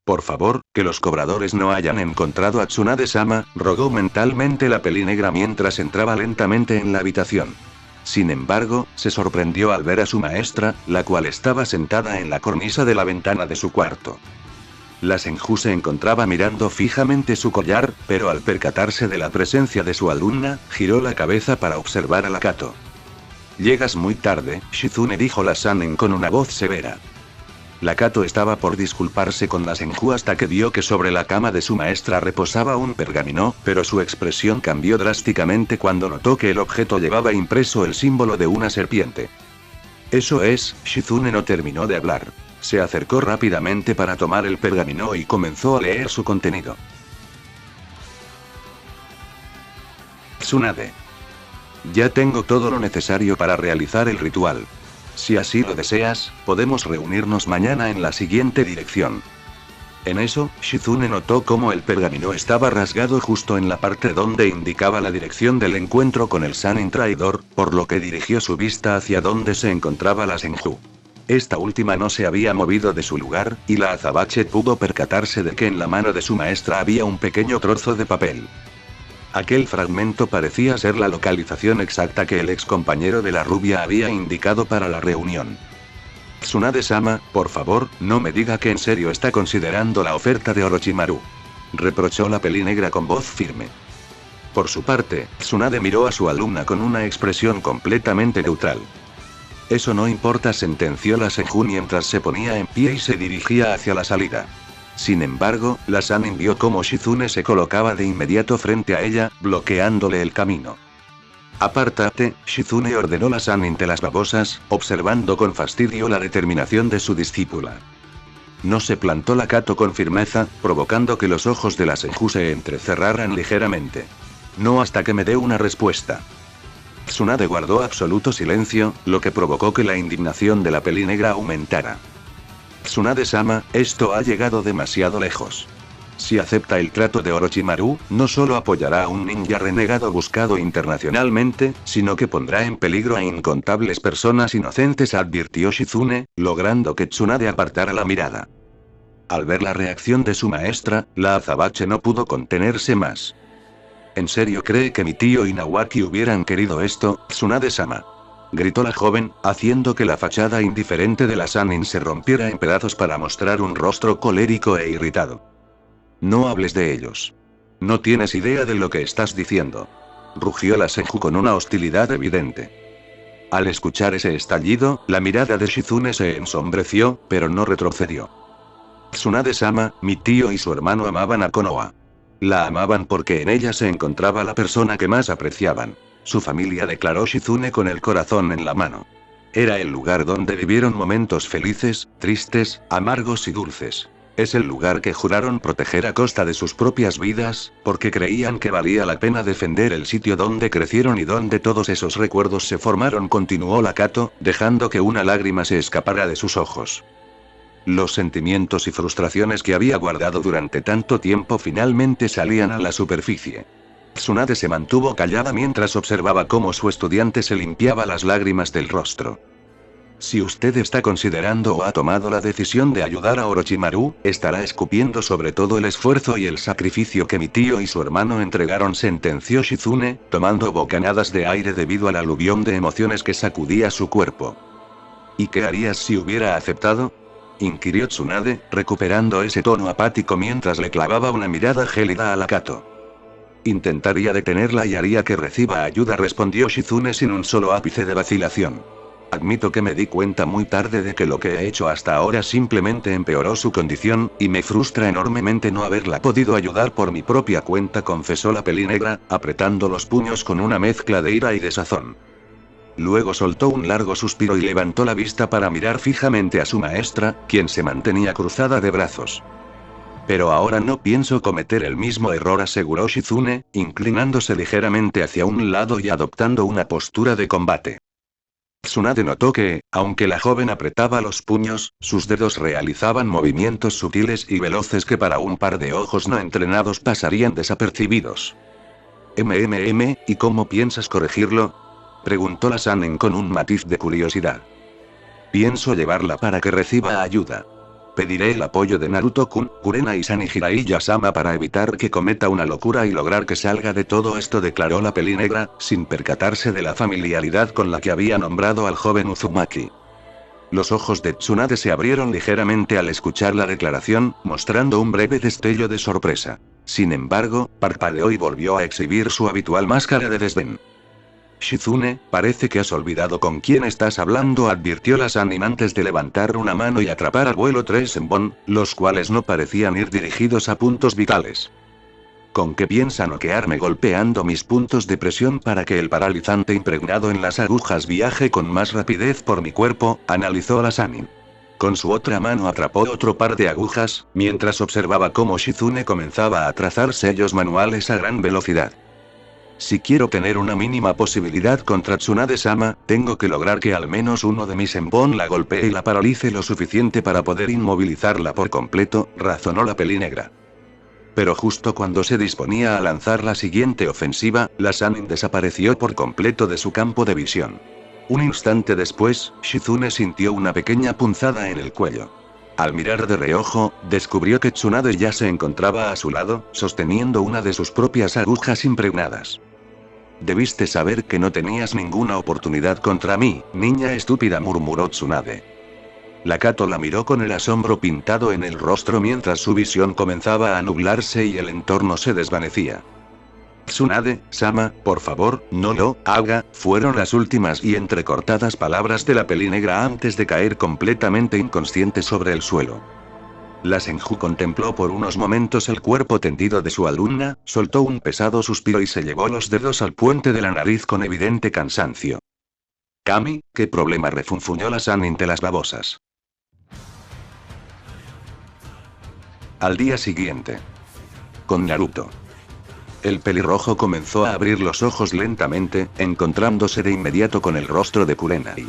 Por favor, que los cobradores no hayan encontrado a Tsunade-sama, rogó mentalmente la pelinegra mientras entraba lentamente en la habitación. Sin embargo, se sorprendió al ver a su maestra, la cual estaba sentada en la cornisa de la ventana de su cuarto. La Senju se encontraba mirando fijamente su collar, pero al percatarse de la presencia de su alumna, giró la cabeza para observar a la Kato. Llegas muy tarde, Shizune, dijo la Sannin con una voz severa. La Kato estaba por disculparse con la Senju hasta que vio que sobre la cama de su maestra reposaba un pergamino, pero su expresión cambió drásticamente cuando notó que el objeto llevaba impreso el símbolo de una serpiente. Eso es, Shizune no terminó de hablar. Se acercó rápidamente para tomar el pergamino y comenzó a leer su contenido. Tsunade. Ya tengo todo lo necesario para realizar el ritual. Si así lo deseas, podemos reunirnos mañana en la siguiente dirección. En eso, Shizune notó cómo el pergamino estaba rasgado justo en la parte donde indicaba la dirección del encuentro con el Sannin traidor, por lo que dirigió su vista hacia donde se encontraba la Senju. Esta última no se había movido de su lugar, y la azabache pudo percatarse de que en la mano de su maestra había un pequeño trozo de papel. Aquel fragmento parecía ser la localización exacta que el ex compañero de la rubia había indicado para la reunión. Tsunade-sama, por favor, no me diga que en serio está considerando la oferta de Orochimaru. Reprochó la pelinegra con voz firme. Por su parte, Tsunade miró a su alumna con una expresión completamente neutral. Eso no importa, sentenció la Senju mientras se ponía en pie y se dirigía hacia la salida. Sin embargo, la Sannin vio cómo Shizune se colocaba de inmediato frente a ella, bloqueándole el camino. Apártate, Shizune, ordenó la Sannin de las babosas, observando con fastidio la determinación de su discípula. No se plantó la Kato con firmeza, provocando que los ojos de la Senju se entrecerraran ligeramente. No hasta que me dé una respuesta. Tsunade guardó absoluto silencio, lo que provocó que la indignación de la pelinegra aumentara. Tsunade-sama, esto ha llegado demasiado lejos. Si acepta el trato de Orochimaru, no solo apoyará a un ninja renegado buscado internacionalmente, sino que pondrá en peligro a incontables personas inocentes, advirtió Shizune, logrando que Tsunade apartara la mirada. Al ver la reacción de su maestra, la azabache no pudo contenerse más. ¿En serio cree que mi tío y Nawaki hubieran querido esto, Tsunade-sama?, gritó la joven, haciendo que la fachada indiferente de la Sannin se rompiera en pedazos para mostrar un rostro colérico e irritado. No hables de ellos. No tienes idea de lo que estás diciendo. Rugió la Senju con una hostilidad evidente. Al escuchar ese estallido, la mirada de Shizune se ensombreció, pero no retrocedió. Tsunade-sama, mi tío y su hermano amaban a Konoha. La amaban porque en ella se encontraba la persona que más apreciaban. Su familia, declaró Shizune con el corazón en la mano. Era el lugar donde vivieron momentos felices, tristes, amargos y dulces. Es el lugar que juraron proteger a costa de sus propias vidas, porque creían que valía la pena defender el sitio donde crecieron y donde todos esos recuerdos se formaron, continuó Lakato, dejando que una lágrima se escapara de sus ojos. Los sentimientos y frustraciones que había guardado durante tanto tiempo finalmente salían a la superficie. Tsunade se mantuvo callada mientras observaba cómo su estudiante se limpiaba las lágrimas del rostro. Si usted está considerando o ha tomado la decisión de ayudar a Orochimaru, estará escupiendo sobre todo el esfuerzo y el sacrificio que mi tío y su hermano entregaron, sentenció Shizune, tomando bocanadas de aire debido al aluvión de emociones que sacudía su cuerpo. ¿Y qué harías si hubiera aceptado?, inquirió Tsunade, recuperando ese tono apático mientras le clavaba una mirada gélida a Lakato. Intentaría detenerla y haría que reciba ayuda, respondió Shizune sin un solo ápice de vacilación. Admito que me di cuenta muy tarde de que lo que he hecho hasta ahora simplemente empeoró su condición, y me frustra enormemente no haberla podido ayudar por mi propia cuenta, confesó la pelinegra, apretando los puños con una mezcla de ira y desazón. Luego soltó un largo suspiro y levantó la vista para mirar fijamente a su maestra, quien se mantenía cruzada de brazos. Pero ahora no pienso cometer el mismo error, aseguró Shizune, inclinándose ligeramente hacia un lado y adoptando una postura de combate. Tsunade notó que, aunque la joven apretaba los puños, sus dedos realizaban movimientos sutiles y veloces que para un par de ojos no entrenados pasarían desapercibidos. ¿Y cómo piensas corregirlo?, preguntó la Sanin con un matiz de curiosidad. Pienso llevarla para que reciba ayuda. Pediré el apoyo de Naruto-kun, Kurena y Jiraiya-sama para evitar que cometa una locura y lograr que salga de todo esto, declaró la pelinegra, sin percatarse de la familiaridad con la que había nombrado al joven Uzumaki. Los ojos de Tsunade se abrieron ligeramente al escuchar la declaración, mostrando un breve destello de sorpresa. Sin embargo, parpadeó y volvió a exhibir su habitual máscara de desdén. Shizune, parece que has olvidado con quién estás hablando, advirtió la Sanin antes de levantar una mano y atrapar al vuelo 3 Senbon, los cuales no parecían ir dirigidos a puntos vitales. ¿Con qué piensa noquearme golpeando mis puntos de presión para que el paralizante impregnado en las agujas viaje con más rapidez por mi cuerpo?, analizó la Sanin. Con su otra mano atrapó otro par de agujas, mientras observaba cómo Shizune comenzaba a trazar sellos manuales a gran velocidad. Si quiero tener una mínima posibilidad contra Tsunade-sama, tengo que lograr que al menos uno de mis Senbon la golpee y la paralice lo suficiente para poder inmovilizarla por completo, razonó la pelinegra. Pero justo cuando se disponía a lanzar la siguiente ofensiva, la Sanin desapareció por completo de su campo de visión. Un instante después, Shizune sintió una pequeña punzada en el cuello. Al mirar de reojo, descubrió que Tsunade ya se encontraba a su lado, sosteniendo una de sus propias agujas impregnadas. Debiste saber que no tenías ninguna oportunidad contra mí, niña estúpida, murmuró Tsunade. Lakato la miró con el asombro pintado en el rostro mientras su visión comenzaba a nublarse y el entorno se desvanecía. Tsunade-sama, por favor, no lo haga, fueron las últimas y entrecortadas palabras de la pelinegra antes de caer completamente inconsciente sobre el suelo. La Senju contempló por unos momentos el cuerpo tendido de su alumna, soltó un pesado suspiro y se llevó los dedos al puente de la nariz con evidente cansancio. Kami, ¿qué problema?, refunfuñó la Sanin de las babosas. Al día siguiente. Con Naruto. El pelirrojo comenzó a abrir los ojos lentamente, encontrándose de inmediato con el rostro de Kurenai.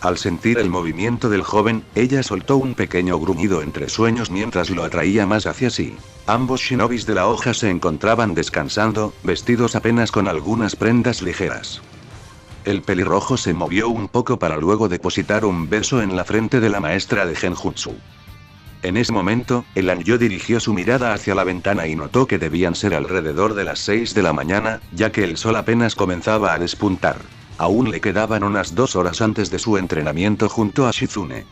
Al sentir el movimiento del joven, ella soltó un pequeño gruñido entre sueños mientras lo atraía más hacia sí. Ambos shinobis de la hoja se encontraban descansando, vestidos apenas con algunas prendas ligeras. El pelirrojo se movió un poco para luego depositar un beso en la frente de la maestra de Genjutsu. En ese momento, el Anjo dirigió su mirada hacia la ventana y notó que debían ser alrededor de las 6 de la mañana, ya que el sol apenas comenzaba a despuntar. Aún le quedaban unas 2 horas antes de su entrenamiento junto a Shizune.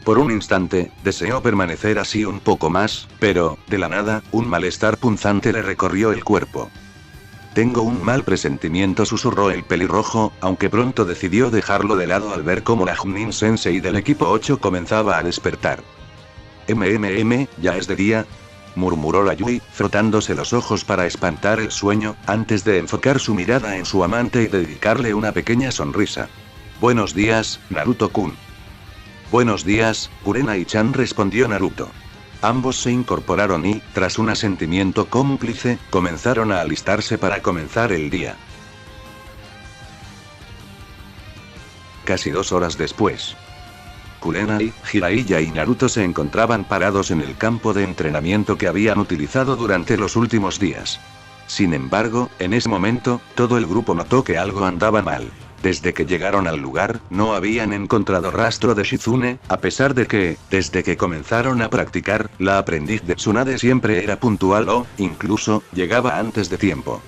Por un instante, deseó permanecer así un poco más, pero, de la nada, un malestar punzante le recorrió el cuerpo. Tengo un mal presentimiento, susurró el pelirrojo, aunque pronto decidió dejarlo de lado al ver cómo la Junin Sensei del equipo 8 comenzaba a despertar. ¿Ya es de día?, murmuró la Yui, frotándose los ojos para espantar el sueño, antes de enfocar su mirada en su amante y dedicarle una pequeña sonrisa. Buenos días, Naruto-kun. Buenos días, Kurenai-chan, respondió Naruto. Ambos se incorporaron y, tras un asentimiento cómplice, comenzaron a alistarse para comenzar el día. Casi 2 horas después, Kurenai, Jiraiya y Naruto se encontraban parados en el campo de entrenamiento que habían utilizado durante los últimos días. Sin embargo, en ese momento, todo el grupo notó que algo andaba mal. Desde que llegaron al lugar, no habían encontrado rastro de Shizune, a pesar de que, desde que comenzaron a practicar, la aprendiz de Tsunade siempre era puntual o, incluso, llegaba antes de tiempo.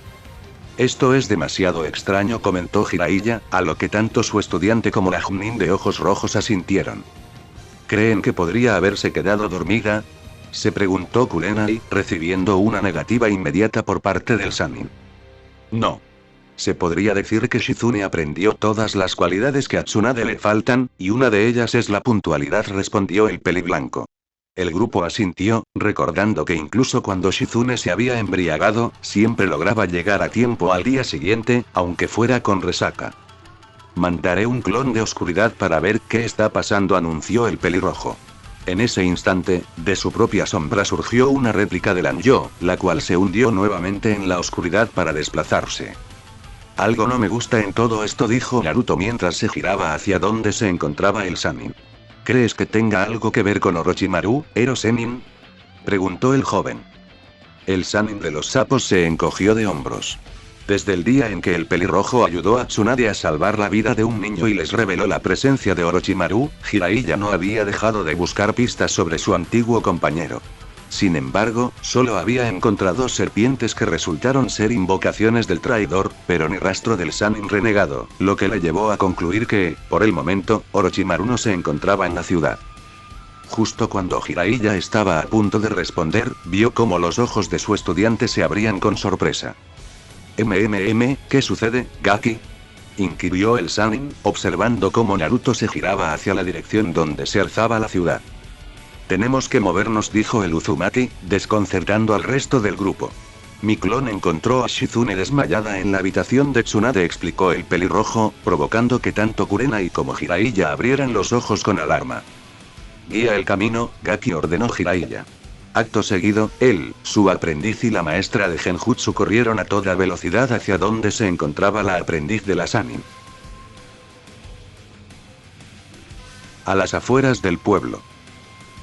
Esto es demasiado extraño, comentó Jiraiya, a lo que tanto su estudiante como la Junin de ojos rojos asintieron. ¿Creen que podría haberse quedado dormida?, se preguntó Kurenai, recibiendo una negativa inmediata por parte del Sannin. No. Se podría decir que Shizune aprendió todas las cualidades que a Tsunade le faltan, y una de ellas es la puntualidad, respondió el peliblanco. El grupo asintió, recordando que incluso cuando Shizune se había embriagado, siempre lograba llegar a tiempo al día siguiente, aunque fuera con resaca. Mandaré un clon de oscuridad para ver qué está pasando, anunció el pelirrojo. En ese instante, de su propia sombra surgió una réplica de Lanyo, la cual se hundió nuevamente en la oscuridad para desplazarse. Algo no me gusta en todo esto, dijo Naruto mientras se giraba hacia donde se encontraba el Sannin. ¿Crees que tenga algo que ver con Orochimaru, Ero Sennin?, preguntó el joven. El Sannin de los sapos se encogió de hombros. Desde el día en que el pelirrojo ayudó a Tsunade a salvar la vida de un niño y les reveló la presencia de Orochimaru, Jiraiya no había dejado de buscar pistas sobre su antiguo compañero. Sin embargo, solo había encontrado serpientes que resultaron ser invocaciones del traidor, pero ni rastro del Sannin renegado, lo que le llevó a concluir que, por el momento, Orochimaru no se encontraba en la ciudad. Justo cuando Jiraiya estaba a punto de responder, vio cómo los ojos de su estudiante se abrían con sorpresa. ¿Qué sucede, Gaki?, inquirió el Sannin, observando cómo Naruto se giraba hacia la dirección donde se alzaba la ciudad. Tenemos que movernos, dijo el Uzumaki, desconcertando al resto del grupo. Mi clon encontró a Shizune desmayada en la habitación de Tsunade, explicó el pelirrojo, provocando que tanto Kurenai como Jiraiya abrieran los ojos con alarma. Guía el camino, Gaki, ordenó Jiraiya. Acto seguido, él, su aprendiz y la maestra de Genjutsu corrieron a toda velocidad hacia donde se encontraba la aprendiz de la Sannin. A las afueras del pueblo,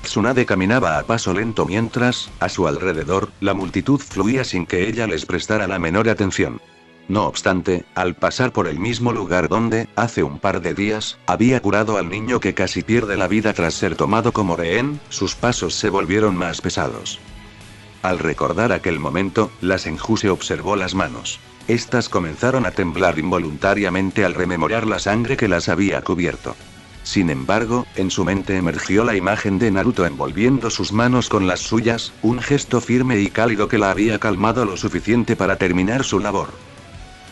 Tsunade caminaba a paso lento mientras, a su alrededor, la multitud fluía sin que ella les prestara la menor atención. No obstante, al pasar por el mismo lugar donde, hace un par de días, había curado al niño que casi pierde la vida tras ser tomado como rehén, sus pasos se volvieron más pesados. Al recordar aquel momento, la Senju se observó las manos. Estas comenzaron a temblar involuntariamente al rememorar la sangre que las había cubierto. Sin embargo, en su mente emergió la imagen de Naruto envolviendo sus manos con las suyas, un gesto firme y cálido que la había calmado lo suficiente para terminar su labor.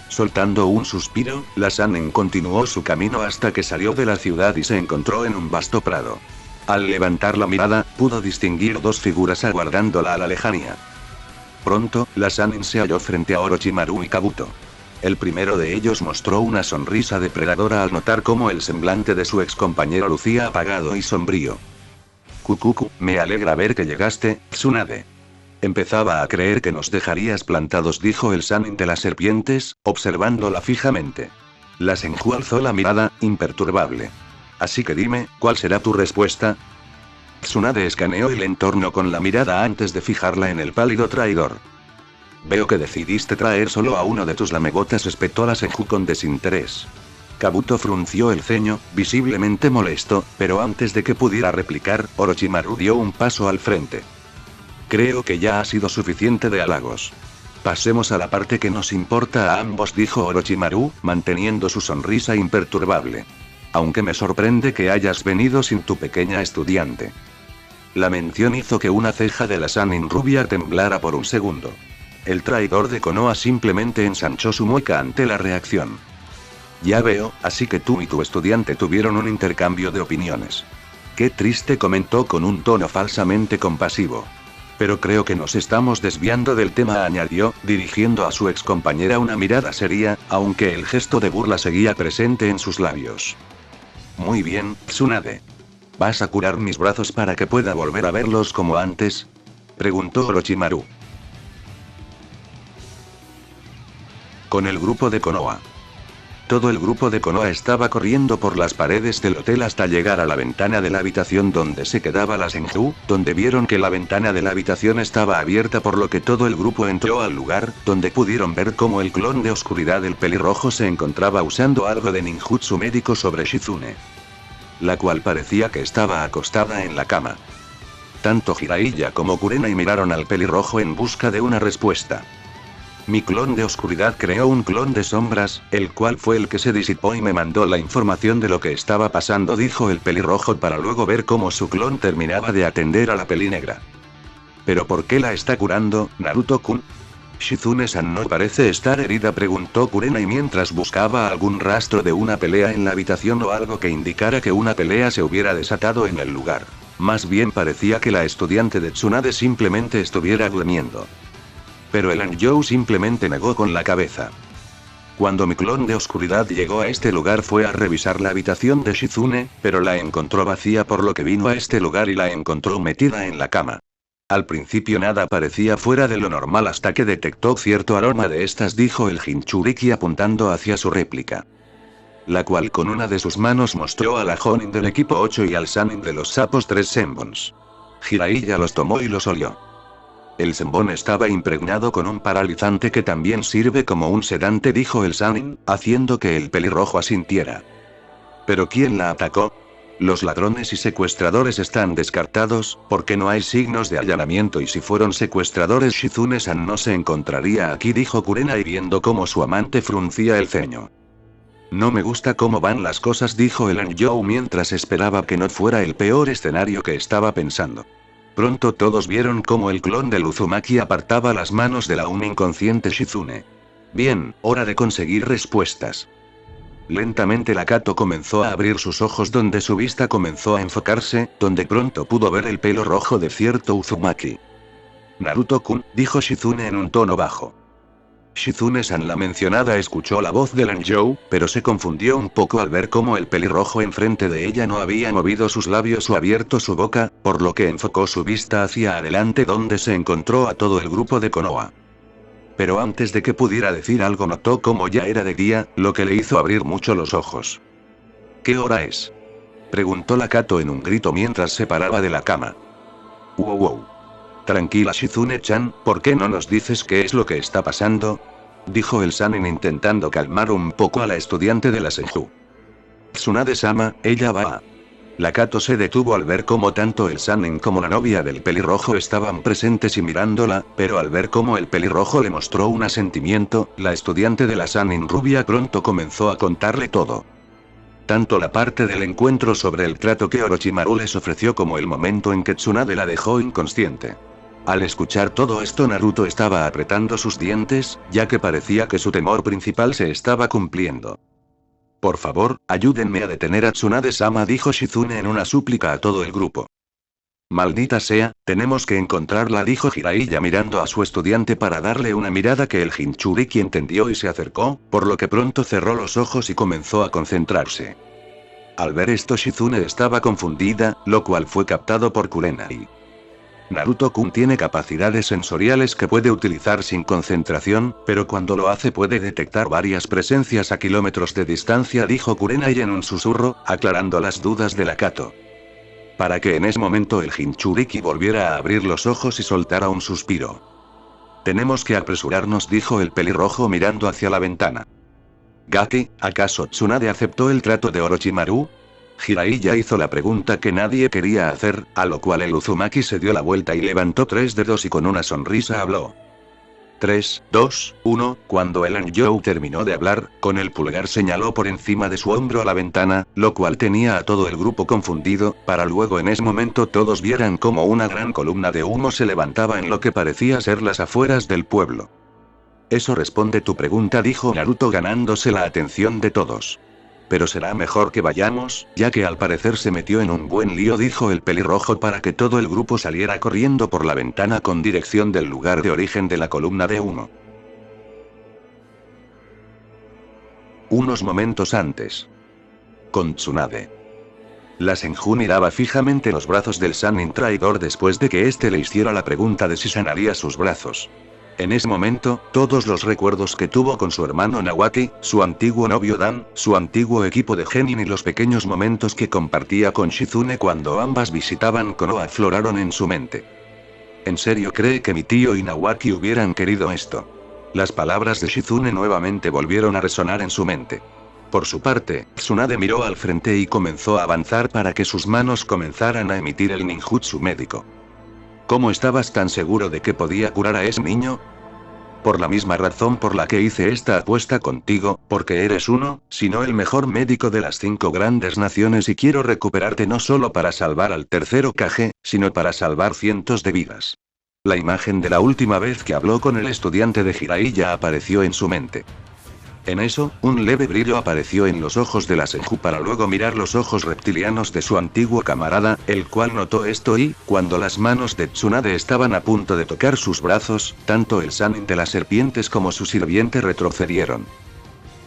Soltando un suspiro, la Sannin continuó su camino hasta que salió de la ciudad y se encontró en un vasto prado. Al levantar la mirada, pudo distinguir 2 figuras aguardándola a la lejanía. Pronto, la Sannin se halló frente a Orochimaru y Kabuto. El primero de ellos mostró una sonrisa depredadora al notar cómo el semblante de su excompañero lucía apagado y sombrío. Kukuku, me alegra ver que llegaste, Tsunade. Empezaba a creer que nos dejarías plantados, dijo el Sannin de las serpientes, observándola fijamente. La Senju alzó la mirada, imperturbable. Así que dime, ¿cuál será tu respuesta? Tsunade escaneó el entorno con la mirada antes de fijarla en el pálido traidor. Veo que decidiste traer solo a uno de tus lamegotas, espetó la Senju con desinterés. Kabuto frunció el ceño, visiblemente molesto, pero antes de que pudiera replicar, Orochimaru dio un paso al frente. Creo que ya ha sido suficiente de halagos. Pasemos a la parte que nos importa a ambos, dijo Orochimaru, manteniendo su sonrisa imperturbable. Aunque me sorprende que hayas venido sin tu pequeña estudiante. La mención hizo que una ceja de la Sannin rubia temblara por un segundo. El traidor de Konoha simplemente ensanchó su mueca ante la reacción. Ya veo, así que tú y tu estudiante tuvieron un intercambio de opiniones. Qué triste, comentó con un tono falsamente compasivo. Pero creo que nos estamos desviando del tema, añadió, dirigiendo a su excompañera una mirada seria, aunque el gesto de burla seguía presente en sus labios. Muy bien, Tsunade. ¿Vas a curar mis brazos para que pueda volver a verlos como antes?, preguntó Orochimaru. Con el grupo de Konoha. Todo el grupo de Konoha estaba corriendo por las paredes del hotel hasta llegar a la ventana de la habitación donde se quedaba la Senju, donde vieron que la ventana de la habitación estaba abierta, por lo que todo el grupo entró al lugar, donde pudieron ver cómo el clon de oscuridad del pelirrojo se encontraba usando algo de ninjutsu médico sobre Shizune, la cual parecía que estaba acostada en la cama. Tanto Jiraiya como Kurenai miraron al pelirrojo en busca de una respuesta. Mi clon de oscuridad creó un clon de sombras, el cual fue el que se disipó y me mandó la información de lo que estaba pasando, dijo el pelirrojo para luego ver cómo su clon terminaba de atender a la pelinegra. ¿Pero por qué la está curando, Naruto-kun? ¿Shizune-san no parece estar herida?, preguntó Kurenai mientras buscaba algún rastro de una pelea en la habitación o algo que indicara que una pelea se hubiera desatado en el lugar. Más bien parecía que la estudiante de Tsunade simplemente estuviera durmiendo. Pero el Anjou simplemente negó con la cabeza. Cuando mi clon de oscuridad llegó a este lugar fue a revisar la habitación de Shizune, pero la encontró vacía, por lo que vino a este lugar y la encontró metida en la cama. Al principio nada parecía fuera de lo normal hasta que detectó cierto aroma de estas, dijo el Jinchuriki apuntando hacia su réplica, la cual con una de sus manos mostró a la Jonin del equipo 8 y al Sannin de los sapos 3 Senbons. Jiraiya los tomó y los olió. El Senbon estaba impregnado con un paralizante que también sirve como un sedante, dijo el Sannin, haciendo que el pelirrojo asintiera. ¿Pero quién la atacó? Los ladrones y secuestradores están descartados, porque no hay signos de allanamiento, y si fueron secuestradores Shizune-san no se encontraría aquí, dijo Kurenai viendo cómo su amante fruncía el ceño. No me gusta cómo van las cosas, dijo el Anjou mientras esperaba que no fuera el peor escenario que estaba pensando. Pronto todos vieron cómo el clon del Uzumaki apartaba las manos de la aún inconsciente Shizune. Bien, hora de conseguir respuestas. Lentamente la Kato comenzó a abrir sus ojos, donde su vista comenzó a enfocarse, donde pronto pudo ver el pelo rojo de cierto Uzumaki. Naruto-kun, dijo Shizune en un tono bajo. Shizune-san, la mencionada, escuchó la voz del Anjou, pero se confundió un poco al ver cómo el pelirrojo enfrente de ella no había movido sus labios o abierto su boca, por lo que enfocó su vista hacia adelante, donde se encontró a todo el grupo de Konoha. Pero antes de que pudiera decir algo notó cómo ya era de día, lo que le hizo abrir mucho los ojos. ¿Qué hora es?, preguntó la Kato en un grito mientras se paraba de la cama. Wow. Tranquila Shizune-chan, ¿por qué no nos dices qué es lo que está pasando?, dijo el Sannin intentando calmar un poco a la estudiante de la Senju. Tsunade-sama, ella va a... La Kato se detuvo al ver cómo tanto el Sannin como la novia del pelirrojo estaban presentes y mirándola, pero al ver cómo el pelirrojo le mostró un asentimiento, la estudiante de la Sannin rubia pronto comenzó a contarle todo. Tanto la parte del encuentro sobre el trato que Orochimaru les ofreció como el momento en que Tsunade la dejó inconsciente. Al escuchar todo esto, Naruto estaba apretando sus dientes, ya que parecía que su temor principal se estaba cumpliendo. Por favor, ayúdenme a detener a Tsunade-sama, dijo Shizune en una súplica a todo el grupo. Maldita sea, tenemos que encontrarla, dijo Jiraiya mirando a su estudiante para darle una mirada que el Jinchuriki entendió y se acercó, por lo que pronto cerró los ojos y comenzó a concentrarse. Al ver esto, Shizune estaba confundida, lo cual fue captado por Kurenai. Naruto-kun tiene capacidades sensoriales que puede utilizar sin concentración, pero cuando lo hace puede detectar varias presencias a kilómetros de distancia, dijo Kurenai en un susurro, aclarando las dudas de la Kato. Para que en ese momento el Jinchuriki volviera a abrir los ojos y soltara un suspiro. Tenemos que apresurarnos, dijo el pelirrojo mirando hacia la ventana. Gaki, ¿acaso Tsunade aceptó el trato de Orochimaru? Jiraiya hizo la pregunta que nadie quería hacer, a lo cual el Uzumaki se dio la vuelta y levantó 3 dedos y con una sonrisa habló. 3, 2, 1, cuando el Anjou terminó de hablar, con el pulgar señaló por encima de su hombro a la ventana, lo cual tenía a todo el grupo confundido, para luego en ese momento todos vieran como una gran columna de humo se levantaba en lo que parecía ser las afueras del pueblo. Eso responde tu pregunta, dijo Naruto ganándose la atención de todos. Pero será mejor que vayamos, ya que al parecer se metió en un buen lío, dijo el pelirrojo para que todo el grupo saliera corriendo por la ventana con dirección del lugar de origen de la columna de humo. Unos momentos antes. Con Tsunade. La Senju miraba fijamente los brazos del Sannin traidor después de que éste le hiciera la pregunta de si sanaría sus brazos. En ese momento, todos los recuerdos que tuvo con su hermano Nawaki, su antiguo novio Dan, su antiguo equipo de Genin y los pequeños momentos que compartía con Shizune cuando ambas visitaban Konoha afloraron en su mente. ¿En serio cree que mi tío y Nawaki hubieran querido esto? Las palabras de Shizune nuevamente volvieron a resonar en su mente. Por su parte, Tsunade miró al frente y comenzó a avanzar para que sus manos comenzaran a emitir el ninjutsu médico. ¿Cómo estabas tan seguro de que podía curar a ese niño? Por la misma razón por la que hice esta apuesta contigo, porque eres uno, sino el mejor médico de las 5 grandes naciones y quiero recuperarte no solo para salvar al tercer Hokage, sino para salvar cientos de vidas. La imagen de la última vez que habló con el estudiante de Jiraiya apareció en su mente. En eso, un leve brillo apareció en los ojos de la Senju para luego mirar los ojos reptilianos de su antiguo camarada, el cual notó esto y, cuando las manos de Tsunade estaban a punto de tocar sus brazos, tanto el Sannin de las serpientes como su sirviente retrocedieron.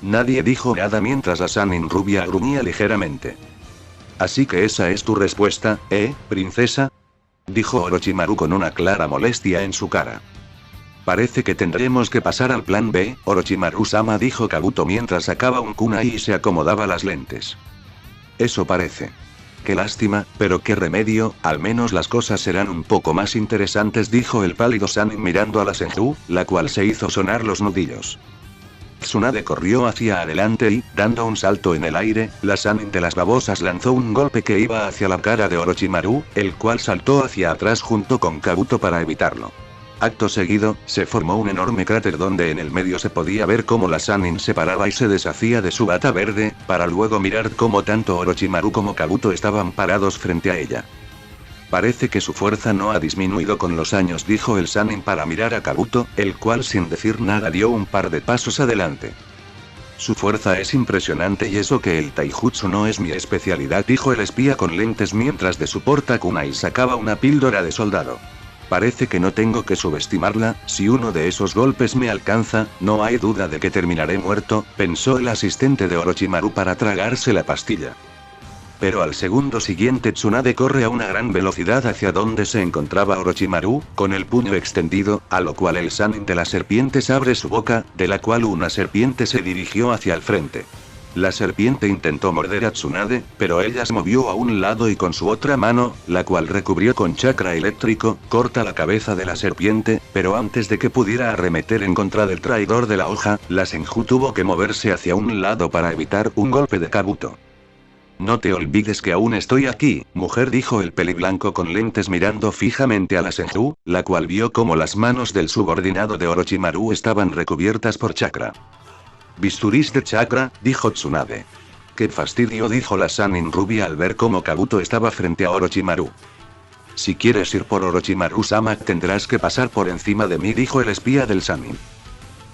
Nadie dijo nada mientras la Sannin rubia gruñía ligeramente. Así que esa es tu respuesta, princesa? Dijo Orochimaru con una clara molestia en su cara. Parece que tendremos que pasar al plan B, Orochimaru-sama, dijo Kabuto mientras sacaba un kunai y se acomodaba las lentes. Eso parece. Qué lástima, pero qué remedio, al menos las cosas serán un poco más interesantes, dijo el pálido Sannin mirando a la Senju, la cual se hizo sonar los nudillos. Tsunade corrió hacia adelante y, dando un salto en el aire, la Sannin de las babosas lanzó un golpe que iba hacia la cara de Orochimaru, el cual saltó hacia atrás junto con Kabuto para evitarlo. Acto seguido, se formó un enorme cráter donde en el medio se podía ver cómo la Sannin se paraba y se deshacía de su bata verde, para luego mirar cómo tanto Orochimaru como Kabuto estaban parados frente a ella. Parece que su fuerza no ha disminuido con los años, dijo el Sannin para mirar a Kabuto, el cual sin decir nada dio un par de pasos adelante. Su fuerza es impresionante y eso que el taijutsu no es mi especialidad, dijo el espía con lentes mientras de su portakunai sacaba una píldora de soldado. Parece que no tengo que subestimarla, si uno de esos golpes me alcanza, no hay duda de que terminaré muerto, pensó el asistente de Orochimaru para tragarse la pastilla. Pero al segundo siguiente Tsunade corre a una gran velocidad hacia donde se encontraba Orochimaru, con el puño extendido, a lo cual el Sannin de las serpientes abre su boca, de la cual una serpiente se dirigió hacia el frente. La serpiente intentó morder a Tsunade, pero ella se movió a un lado y con su otra mano, la cual recubrió con chakra eléctrico, corta la cabeza de la serpiente, pero antes de que pudiera arremeter en contra del traidor de la hoja, la Senju tuvo que moverse hacia un lado para evitar un golpe de Kabuto. No te olvides que aún estoy aquí, mujer, dijo el peliblanco con lentes mirando fijamente a la Senju, la cual vio cómo las manos del subordinado de Orochimaru estaban recubiertas por chakra. Bisturís de chakra, dijo Tsunade. Qué fastidio, dijo la Sannin rubia al ver cómo Kabuto estaba frente a Orochimaru. Si quieres ir por Orochimaru-sama tendrás que pasar por encima de mí, dijo el espía del Sannin.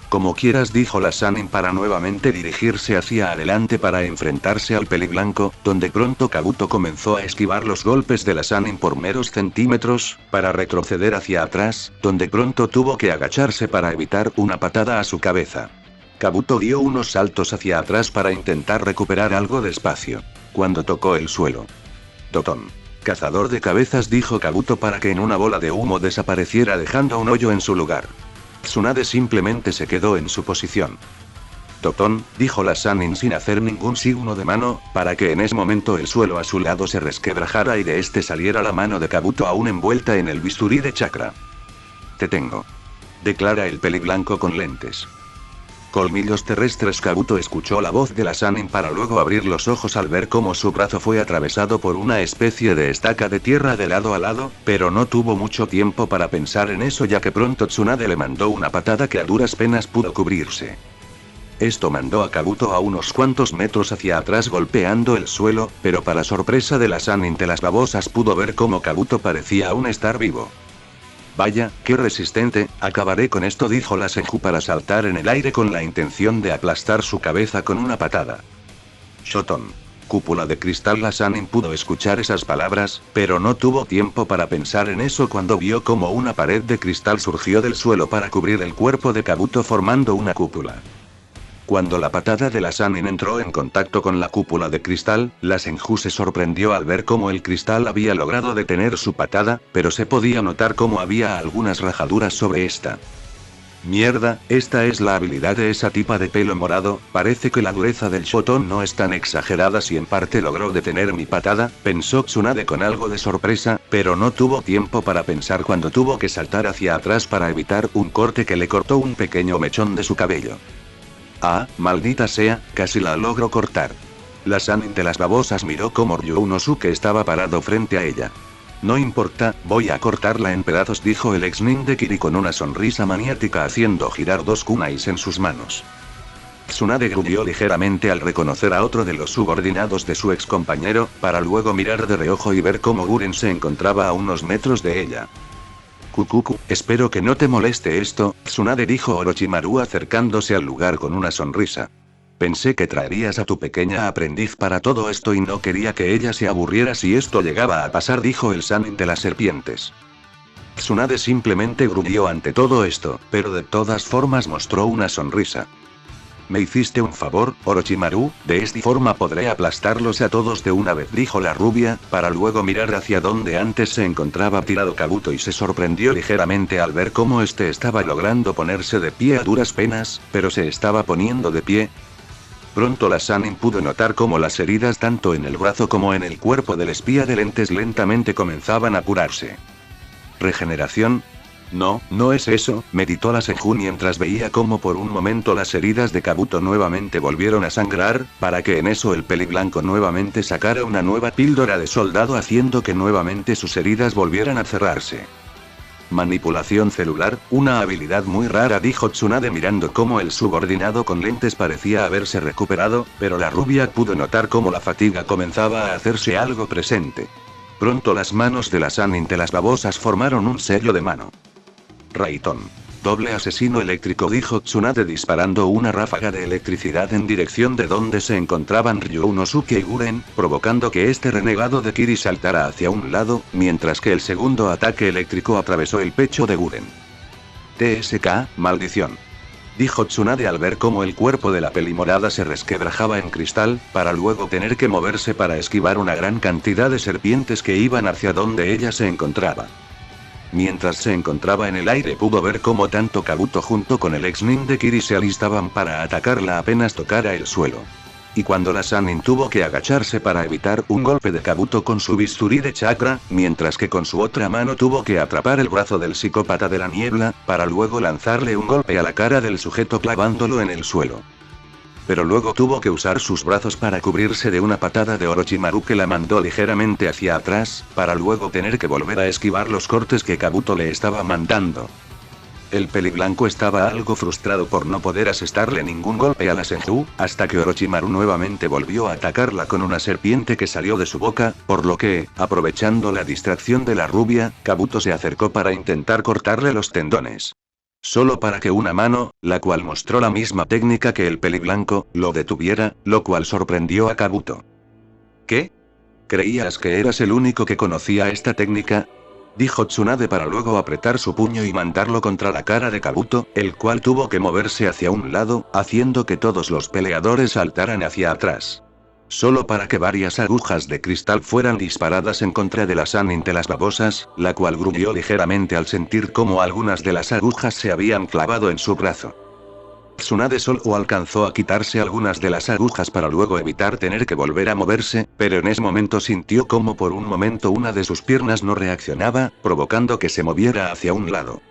Como quieras, dijo la Sannin para nuevamente dirigirse hacia adelante para enfrentarse al peliblanco, donde pronto Kabuto comenzó a esquivar los golpes de la Sannin por meros centímetros, para retroceder hacia atrás, donde pronto tuvo que agacharse para evitar una patada a su cabeza. Kabuto dio unos saltos hacia atrás para intentar recuperar algo de espacio. Cuando tocó el suelo. Dotón. Cazador de cabezas, dijo Kabuto para que en una bola de humo desapareciera dejando un hoyo en su lugar. Tsunade simplemente se quedó en su posición. Dotón, dijo la Sannin sin hacer ningún signo de mano, para que en ese momento el suelo a su lado se resquebrajara y de este saliera la mano de Kabuto aún envuelta en el bisturí de chakra. Te tengo. Declara el peliblanco con lentes. Colmillos terrestres. Kabuto escuchó la voz de la Sannin para luego abrir los ojos al ver cómo su brazo fue atravesado por una especie de estaca de tierra de lado a lado, pero no tuvo mucho tiempo para pensar en eso ya que pronto Tsunade le mandó una patada que a duras penas pudo cubrirse. Esto mandó a Kabuto a unos cuantos metros hacia atrás golpeando el suelo, pero para sorpresa de la Sannin de las babosas pudo ver cómo Kabuto parecía aún estar vivo. Vaya, qué resistente, acabaré con esto, dijo la Senju para saltar en el aire con la intención de aplastar su cabeza con una patada. Shoton. Cúpula de cristal. La Sanin pudo escuchar esas palabras, pero no tuvo tiempo para pensar en eso cuando vio como una pared de cristal surgió del suelo para cubrir el cuerpo de Kabuto formando una cúpula. Cuando la patada de la Sanin entró en contacto con la cúpula de cristal, la Senju se sorprendió al ver cómo el cristal había logrado detener su patada, pero se podía notar cómo había algunas rajaduras sobre esta. Mierda, esta es la habilidad de esa tipa de pelo morado. Parece que la dureza del Shoton no es tan exagerada si en parte logró detener mi patada, pensó Tsunade con algo de sorpresa, pero no tuvo tiempo para pensar cuando tuvo que saltar hacia atrás para evitar un corte que le cortó un pequeño mechón de su cabello. Ah, maldita sea, casi la logró cortar. La Sanin de las babosas miró cómo Ryunosuke estaba parado frente a ella. No importa, voy a cortarla en pedazos, dijo el ex nin de Kiri con una sonrisa maniática haciendo girar dos kunais en sus manos. Tsunade gruñó ligeramente al reconocer a otro de los subordinados de su ex compañero, para luego mirar de reojo y ver cómo Guren se encontraba a unos metros de ella. Kukuku, espero que no te moleste esto, Tsunade dijo Orochimaru acercándose al lugar con una sonrisa. Pensé que traerías a tu pequeña aprendiz para todo esto y no quería que ella se aburriera si esto llegaba a pasar, dijo el Sanin de las serpientes. Tsunade simplemente gruñó ante todo esto, pero de todas formas mostró una sonrisa. ¿Me hiciste un favor, Orochimaru? De esta forma podré aplastarlos a todos de una vez, dijo la rubia, para luego mirar hacia donde antes se encontraba tirado Kabuto y se sorprendió ligeramente al ver cómo este estaba logrando ponerse de pie a duras penas, pero se estaba poniendo de pie. Pronto la Sanin pudo notar cómo las heridas tanto en el brazo como en el cuerpo del espía de lentes lentamente comenzaban a curarse. ¿Regeneración? No, no es eso, meditó la Senju mientras veía cómo por un momento las heridas de Kabuto nuevamente volvieron a sangrar, para que en eso el peliblanco nuevamente sacara una nueva píldora de soldado haciendo que nuevamente sus heridas volvieran a cerrarse. Manipulación celular, una habilidad muy rara, dijo Tsunade mirando cómo el subordinado con lentes parecía haberse recuperado, pero la rubia pudo notar cómo la fatiga comenzaba a hacerse algo presente. Pronto las manos de la Sanin de las babosas formaron un sello de mano. Raiton. Doble asesino eléctrico, dijo Tsunade disparando una ráfaga de electricidad en dirección de donde se encontraban Ryunosuke y Guren, provocando que este renegado de Kiri saltara hacia un lado, mientras que el segundo ataque eléctrico atravesó el pecho de Guren. TSK, maldición. Dijo Tsunade al ver cómo el cuerpo de la pelimorada se resquebrajaba en cristal, para luego tener que moverse para esquivar una gran cantidad de serpientes que iban hacia donde ella se encontraba. Mientras se encontraba en el aire pudo ver cómo tanto Kabuto junto con el ex nin de Kiri se alistaban para atacarla apenas tocara el suelo. Y cuando la Sanin tuvo que agacharse para evitar un golpe de Kabuto con su bisturí de chakra, mientras que con su otra mano tuvo que atrapar el brazo del psicópata de la niebla, para luego lanzarle un golpe a la cara del sujeto clavándolo en el suelo. Pero luego tuvo que usar sus brazos para cubrirse de una patada de Orochimaru que la mandó ligeramente hacia atrás, para luego tener que volver a esquivar los cortes que Kabuto le estaba mandando. El peliblanco estaba algo frustrado por no poder asestarle ningún golpe a la Senju, hasta que Orochimaru nuevamente volvió a atacarla con una serpiente que salió de su boca, por lo que, aprovechando la distracción de la rubia, Kabuto se acercó para intentar cortarle los tendones. Solo para que una mano, la cual mostró la misma técnica que el peliblanco, lo detuviera, lo cual sorprendió a Kabuto. ¿Qué? ¿Creías que eras el único que conocía esta técnica? Dijo Tsunade para luego apretar su puño y mandarlo contra la cara de Kabuto, el cual tuvo que moverse hacia un lado, haciendo que todos los peleadores saltaran hacia atrás. Solo para que varias agujas de cristal fueran disparadas en contra de la Sanin de las babosas, la cual gruñó ligeramente al sentir cómo algunas de las agujas se habían clavado en su brazo. Tsunade solo alcanzó a quitarse algunas de las agujas para luego evitar tener que volver a moverse, pero en ese momento sintió como por un momento una de sus piernas no reaccionaba, provocando que se moviera hacia un lado.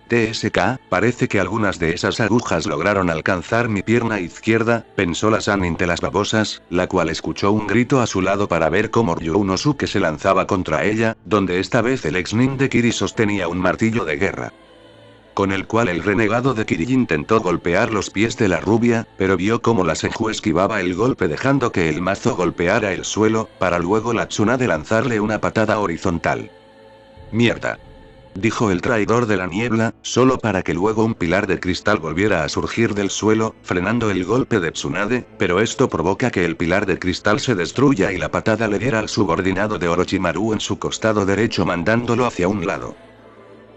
TSK, parece que algunas de esas agujas lograron alcanzar mi pierna izquierda, pensó la Sanin de las babosas, la cual escuchó un grito a su lado para ver cómo Ryunosuke se lanzaba contra ella, donde esta vez el ex nin de Kiri sostenía un martillo de guerra. Con el cual el renegado de Kiri intentó golpear los pies de la rubia, pero vio cómo la Senju esquivaba el golpe dejando que el mazo golpeara el suelo, para luego la Tsunade lanzarle una patada horizontal. ¡Mierda! dijo el traidor de la niebla, solo para que luego un pilar de cristal volviera a surgir del suelo, frenando el golpe de Tsunade, pero esto provoca que el pilar de cristal se destruya y la patada le diera al subordinado de Orochimaru en su costado derecho mandándolo hacia un lado.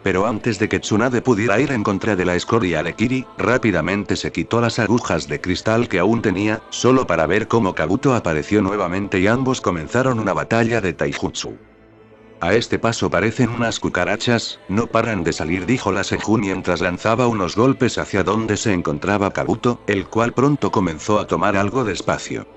Pero antes de que Tsunade pudiera ir en contra de la escoria de Kiri, rápidamente se quitó las agujas de cristal que aún tenía, solo para ver cómo Kabuto apareció nuevamente y ambos comenzaron una batalla de taijutsu. A este paso parecen unas cucarachas, no paran de salir, dijo la Senju mientras lanzaba unos golpes hacia donde se encontraba Kabuto, el cual pronto comenzó a tomar algo de espacio.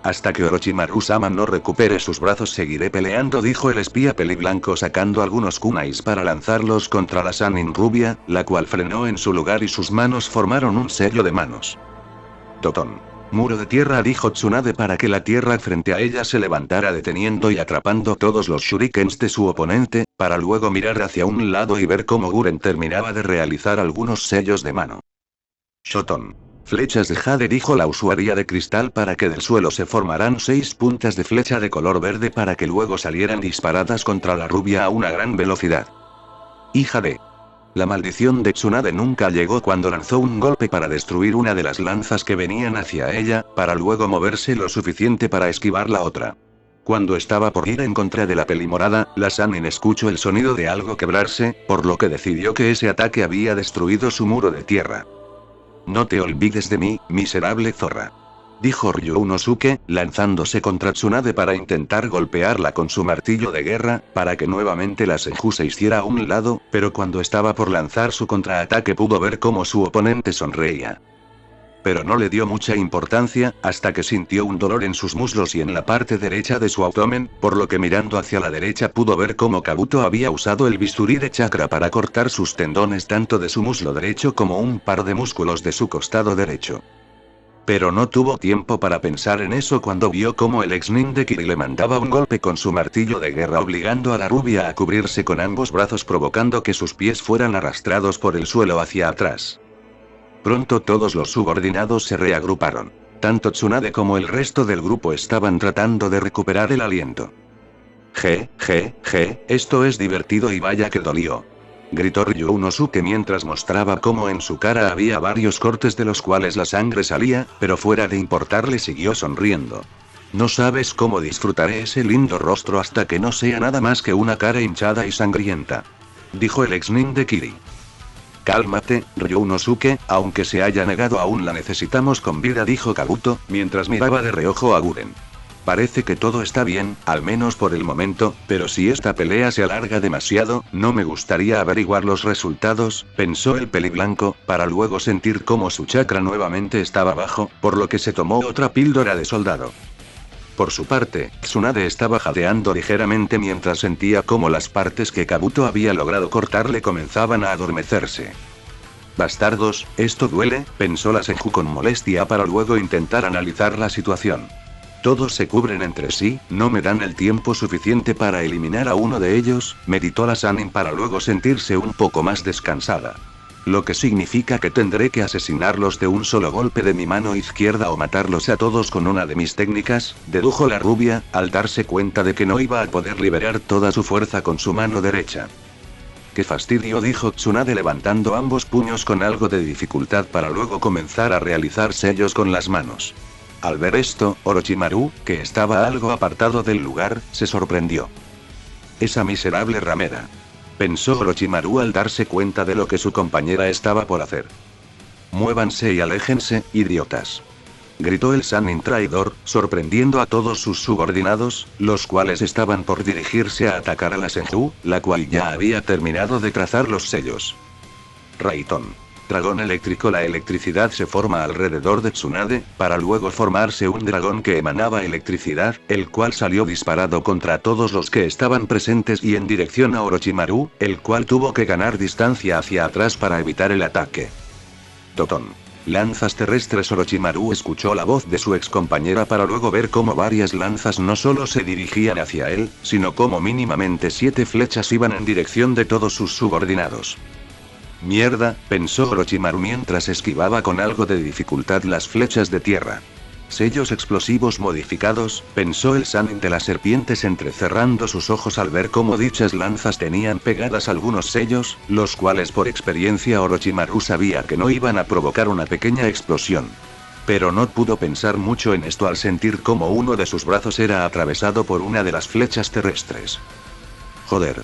Hasta que Orochimaru-sama no recupere sus brazos seguiré peleando, dijo el espía peliblanco sacando algunos kunais para lanzarlos contra la Sannin rubia, la cual frenó en su lugar y sus manos formaron un sello de manos. Totón. Muro de tierra, dijo Tsunade para que la tierra frente a ella se levantara deteniendo y atrapando todos los shurikens de su oponente, para luego mirar hacia un lado y ver cómo Guren terminaba de realizar algunos sellos de mano. Shoton. Flechas de jade, dijo la usuaria de cristal para que del suelo se formarán 6 puntas de flecha de color verde para que luego salieran disparadas contra la rubia a una gran velocidad. Hija de... La maldición de Tsunade nunca llegó cuando lanzó un golpe para destruir una de las lanzas que venían hacia ella, para luego moverse lo suficiente para esquivar la otra. Cuando estaba por ir en contra de la pelimorada, la Sannin escuchó el sonido de algo quebrarse, por lo que decidió que ese ataque había destruido su muro de tierra. No te olvides de mí, miserable zorra, dijo Ryunosuke, lanzándose contra Tsunade para intentar golpearla con su martillo de guerra, para que nuevamente la Senju se hiciera a un lado, pero cuando estaba por lanzar su contraataque pudo ver cómo su oponente sonreía. Pero no le dio mucha importancia, hasta que sintió un dolor en sus muslos y en la parte derecha de su abdomen, por lo que mirando hacia la derecha pudo ver cómo Kabuto había usado el bisturí de chakra para cortar sus tendones tanto de su muslo derecho como un par de músculos de su costado derecho. Pero no tuvo tiempo para pensar en eso cuando vio cómo el ex nin de Kiri le mandaba un golpe con su martillo de guerra obligando a la rubia a cubrirse con ambos brazos provocando que sus pies fueran arrastrados por el suelo hacia atrás. Pronto todos los subordinados se reagruparon. Tanto Tsunade como el resto del grupo estaban tratando de recuperar el aliento. Esto es divertido y vaya que dolió, gritó Ryunosuke mientras mostraba cómo en su cara había varios cortes de los cuales la sangre salía, pero fuera de importarle siguió sonriendo. No sabes cómo disfrutaré ese lindo rostro hasta que no sea nada más que una cara hinchada y sangrienta, dijo el ex nin de Kiri. Cálmate, Ryunosuke, aunque se haya negado aún la necesitamos con vida, dijo Kabuto, mientras miraba de reojo a Guren. Parece que todo está bien, al menos por el momento, pero si esta pelea se alarga demasiado, no me gustaría averiguar los resultados, pensó el peliblanco, para luego sentir cómo su chakra nuevamente estaba bajo, por lo que se tomó otra píldora de soldado. Por su parte, Tsunade estaba jadeando ligeramente mientras sentía cómo las partes que Kabuto había logrado cortarle comenzaban a adormecerse. Bastardos, esto duele, pensó la Senju con molestia para luego intentar analizar la situación. Todos se cubren entre sí, no me dan el tiempo suficiente para eliminar a uno de ellos, meditó la Sannin para luego sentirse un poco más descansada. Lo que significa que tendré que asesinarlos de un solo golpe de mi mano izquierda o matarlos a todos con una de mis técnicas, dedujo la rubia, al darse cuenta de que no iba a poder liberar toda su fuerza con su mano derecha. ¡Qué fastidio!, dijo Tsunade levantando ambos puños con algo de dificultad para luego comenzar a realizar sellos con las manos. Al ver esto, Orochimaru, que estaba algo apartado del lugar, se sorprendió. Esa miserable ramera, pensó Orochimaru al darse cuenta de lo que su compañera estaba por hacer. Muévanse y aléjense, idiotas, gritó el Sannin traidor, sorprendiendo a todos sus subordinados, los cuales estaban por dirigirse a atacar a la Senju, la cual ya había terminado de trazar los sellos. Raitón. Dragón eléctrico. La electricidad se forma alrededor de Tsunade, para luego formarse un dragón que emanaba electricidad, el cual salió disparado contra todos los que estaban presentes y en dirección a Orochimaru, el cual tuvo que ganar distancia hacia atrás para evitar el ataque. Totón. Lanzas terrestres. Orochimaru escuchó la voz de su ex compañera para luego ver cómo varias lanzas no solo se dirigían hacia él, sino como mínimamente 7 flechas iban en dirección de todos sus subordinados. Mierda, pensó Orochimaru mientras esquivaba con algo de dificultad las flechas de tierra. Sellos explosivos modificados, pensó el Sannin de las serpientes entrecerrando sus ojos al ver cómo dichas lanzas tenían pegadas algunos sellos, los cuales por experiencia Orochimaru sabía que no iban a provocar una pequeña explosión. Pero no pudo pensar mucho en esto al sentir cómo uno de sus brazos era atravesado por una de las flechas terrestres. Joder.